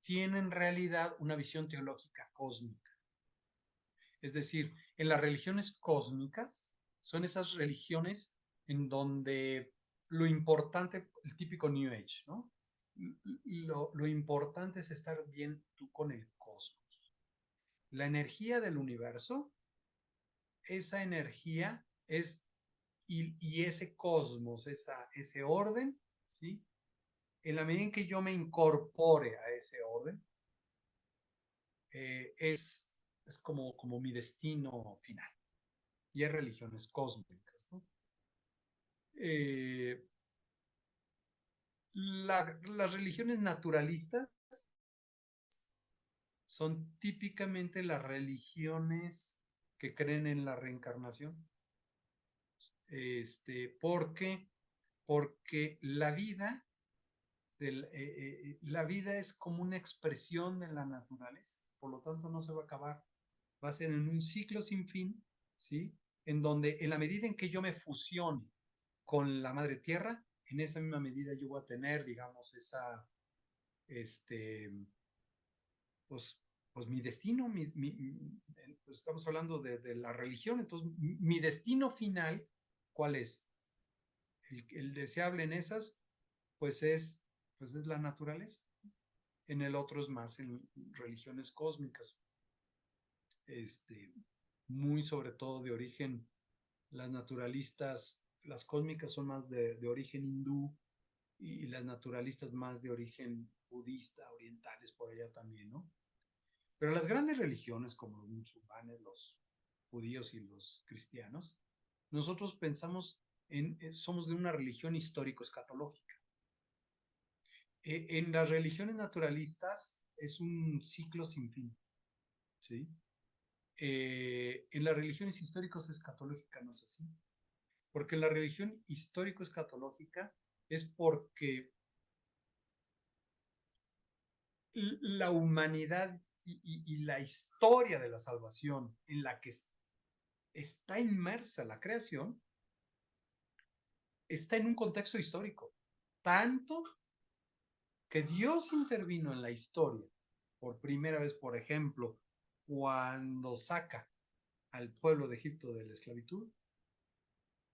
tiene en realidad una visión teológica cósmica. Es decir, en las religiones cósmicas son esas religiones en donde lo importante, el típico New Age, ¿no? Lo importante es estar bien tú con el cosmos. La energía del universo, esa energía es, y ese cosmos, ese orden, ¿sí? En la medida en que yo me incorpore a ese orden, es como mi destino final. Y hay religiones cósmicas, ¿no? Eh, las religiones naturalistas son típicamente las religiones que creen en la reencarnación. ¿Por qué? Porque la vida es como una expresión de la naturaleza, por lo tanto no se va a acabar, va a ser en un ciclo sin fin, ¿sí? En donde en la medida en que yo me fusione con la madre tierra, en esa misma medida yo voy a tener, digamos, este, pues mi destino, pues estamos hablando de la religión, entonces mi destino final, ¿cuál es? El deseable en esas, pues es la naturaleza. En el otro es más en religiones cósmicas, muy sobre todo de origen, las naturalistas, las cósmicas son más de origen hindú, y las naturalistas más de origen budista, orientales, por allá también, ¿no? Pero las grandes religiones como los musulmanes, los judíos y los cristianos, nosotros pensamos somos de una religión histórico-escatológica. En las religiones naturalistas es un ciclo sin fin, ¿sí? En las religiones históricos-escatológicas no es así, porque la religión histórico-escatológica es porque la humanidad y la historia de la salvación en la que está inmersa la creación está en un contexto histórico, tanto que Dios intervino en la historia por primera vez, por ejemplo, cuando saca al pueblo de Egipto de la esclavitud,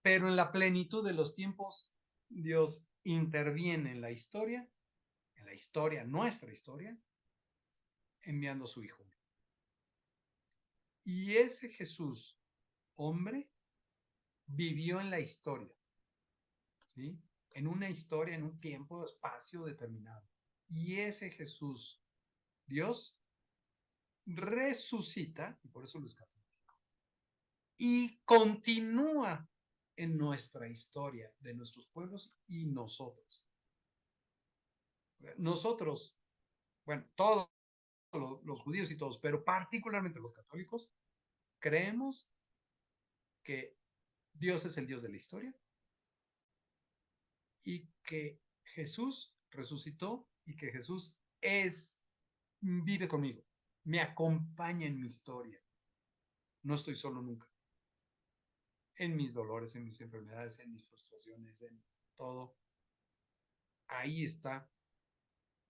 pero en la plenitud de los tiempos Dios interviene en la historia, nuestra historia, enviando a su Hijo. Y ese Jesús, hombre, vivió en la historia, ¿sí? En una historia, en un tiempo, espacio determinado. Y ese Jesús, Dios, resucita, y por eso lo es católico, y continúa en nuestra historia de nuestros pueblos y nosotros. Nosotros, bueno, todos los judíos y todos, pero particularmente los católicos, creemos que Dios es el Dios de la historia y que Jesús resucitó y que Jesús vive conmigo, me acompaña en mi historia. No estoy solo nunca. En mis dolores, en mis enfermedades, en mis frustraciones, en todo. Ahí está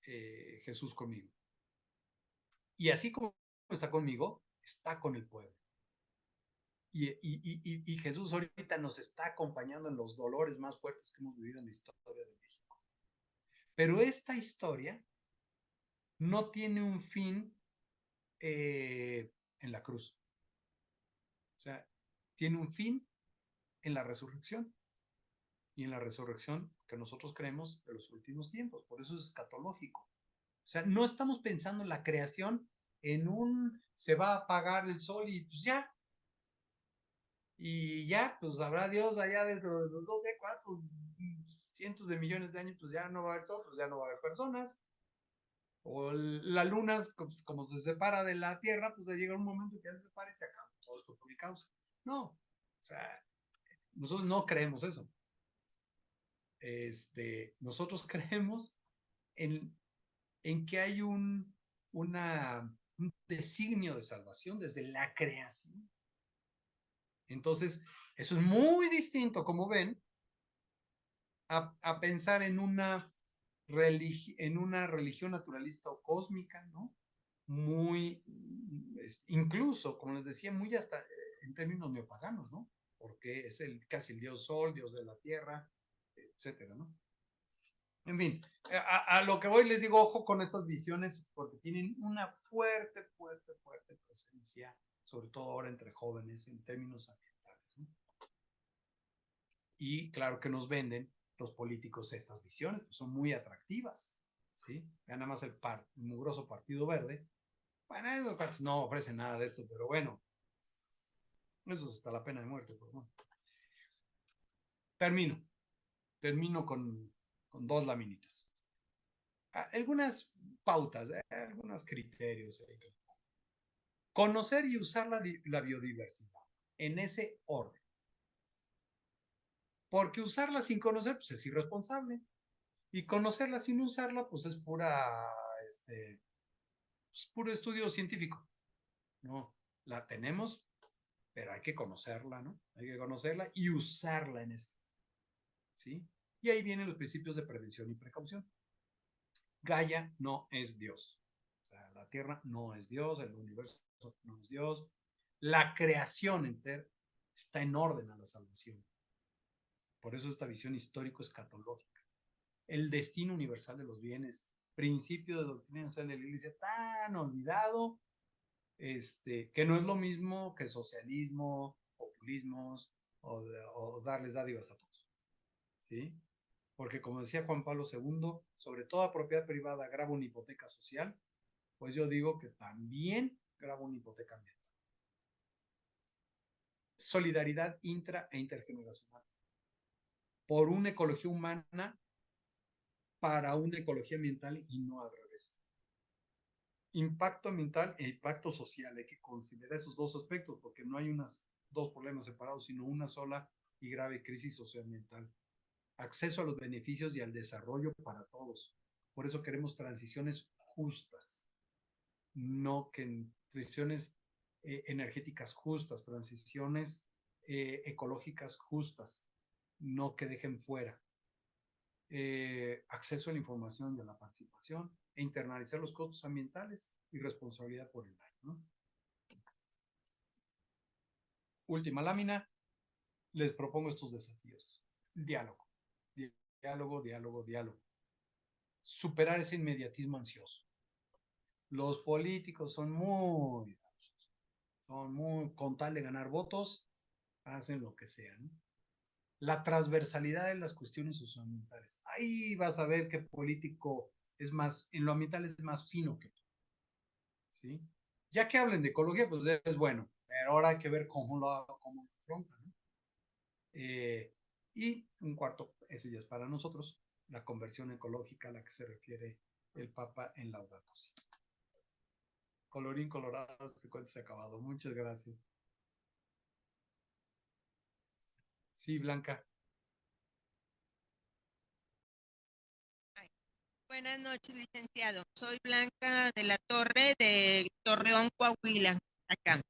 Jesús conmigo. Y así como está conmigo, está con el pueblo. Y Jesús ahorita nos está acompañando en los dolores más fuertes que hemos vivido en la historia de México. Pero esta historia no tiene un fin en la cruz. O sea, tiene un fin en la resurrección. Y en la resurrección que nosotros creemos de los últimos tiempos. Por eso es escatológico. O sea, no estamos pensando en la creación se va a apagar el sol y pues ya. Y ya, pues sabrá Dios allá dentro de los no sé cuántos cientos de millones de años, pues ya no va a haber sol, pues ya no va a haber personas. O la luna, como se separa de la Tierra, pues ya llega un momento que ya se separa y se acaba todo esto por mi causa. No, o sea, nosotros no creemos eso. Nosotros creemos en que hay un designio de salvación desde la creación. Entonces, eso es muy distinto, como ven, a pensar en una religión naturalista o cósmica, ¿no? Muy, incluso, como les decía, muy hasta en términos neopaganos, ¿no? Porque es casi el dios sol, dios de la tierra, etcétera, ¿no? En fin, a lo que voy les digo, ojo con estas visiones porque tienen una fuerte, fuerte, fuerte presencia, sobre todo ahora entre jóvenes en términos ambientales, ¿no? Y claro que nos venden los políticos estas visiones, pues son muy atractivas, ¿sí? Vean nada más el mugroso Partido Verde. Bueno, esos no ofrecen nada de esto, pero bueno, eso es hasta la pena de muerte, pues bueno. Termino con dos laminitas. Algunas pautas, algunos criterios. Conocer y usar la biodiversidad en ese orden. Porque usarla sin conocer, pues es irresponsable. Y conocerla sin usarla, pues es puro estudio científico. No, la tenemos, pero hay que conocerla, ¿no? Hay que conocerla y usarla en ese. ¿Sí? Y ahí vienen los principios de prevención y precaución. Gaia no es Dios. O sea, la Tierra no es Dios, el universo no es Dios. La creación entera está en orden a la salvación. Por eso esta visión histórico-escatológica. El destino universal de los bienes, principio de doctrina universal de la Iglesia tan olvidado, que no es lo mismo que socialismo, populismos o darles dádivas a todos. ¿Sí? Porque como decía Juan Pablo II, sobre toda propiedad privada grava una hipoteca social, pues yo digo que también grava una hipoteca ambiental. Solidaridad intra e intergeneracional. Por una ecología humana para una ecología ambiental y no al revés. Impacto ambiental e impacto social. Hay que considerar esos dos aspectos porque no hay dos problemas separados, sino una sola y grave crisis socioambiental. Acceso a los beneficios y al desarrollo para todos. Por eso queremos transiciones justas, no que transiciones energéticas justas, transiciones ecológicas justas, no que dejen fuera. Acceso a la información y a la participación e internalizar los costos ambientales y responsabilidad por el daño, ¿no? Última lámina, les propongo estos desafíos. Diálogo, diálogo, diálogo, diálogo. Superar ese inmediatismo ansioso. Los políticos son muy, con tal de ganar votos, hacen lo que sea, ¿no? La transversalidad de las cuestiones socioambientales. Ahí vas a ver que político es más, en lo ambiental es más fino que tú, ¿sí? Ya que hablen de ecología, pues es bueno, pero ahora hay que ver cómo lo afrontan, ¿no? Y un cuarto, ese ya es para nosotros, la conversión ecológica a la que se refiere el Papa en Laudato Si. Colorín colorado, este cuento se ha acabado. Muchas gracias. Sí, Blanca. Buenas noches, licenciado. Soy Blanca de la Torre de Torreón, Coahuila, acá.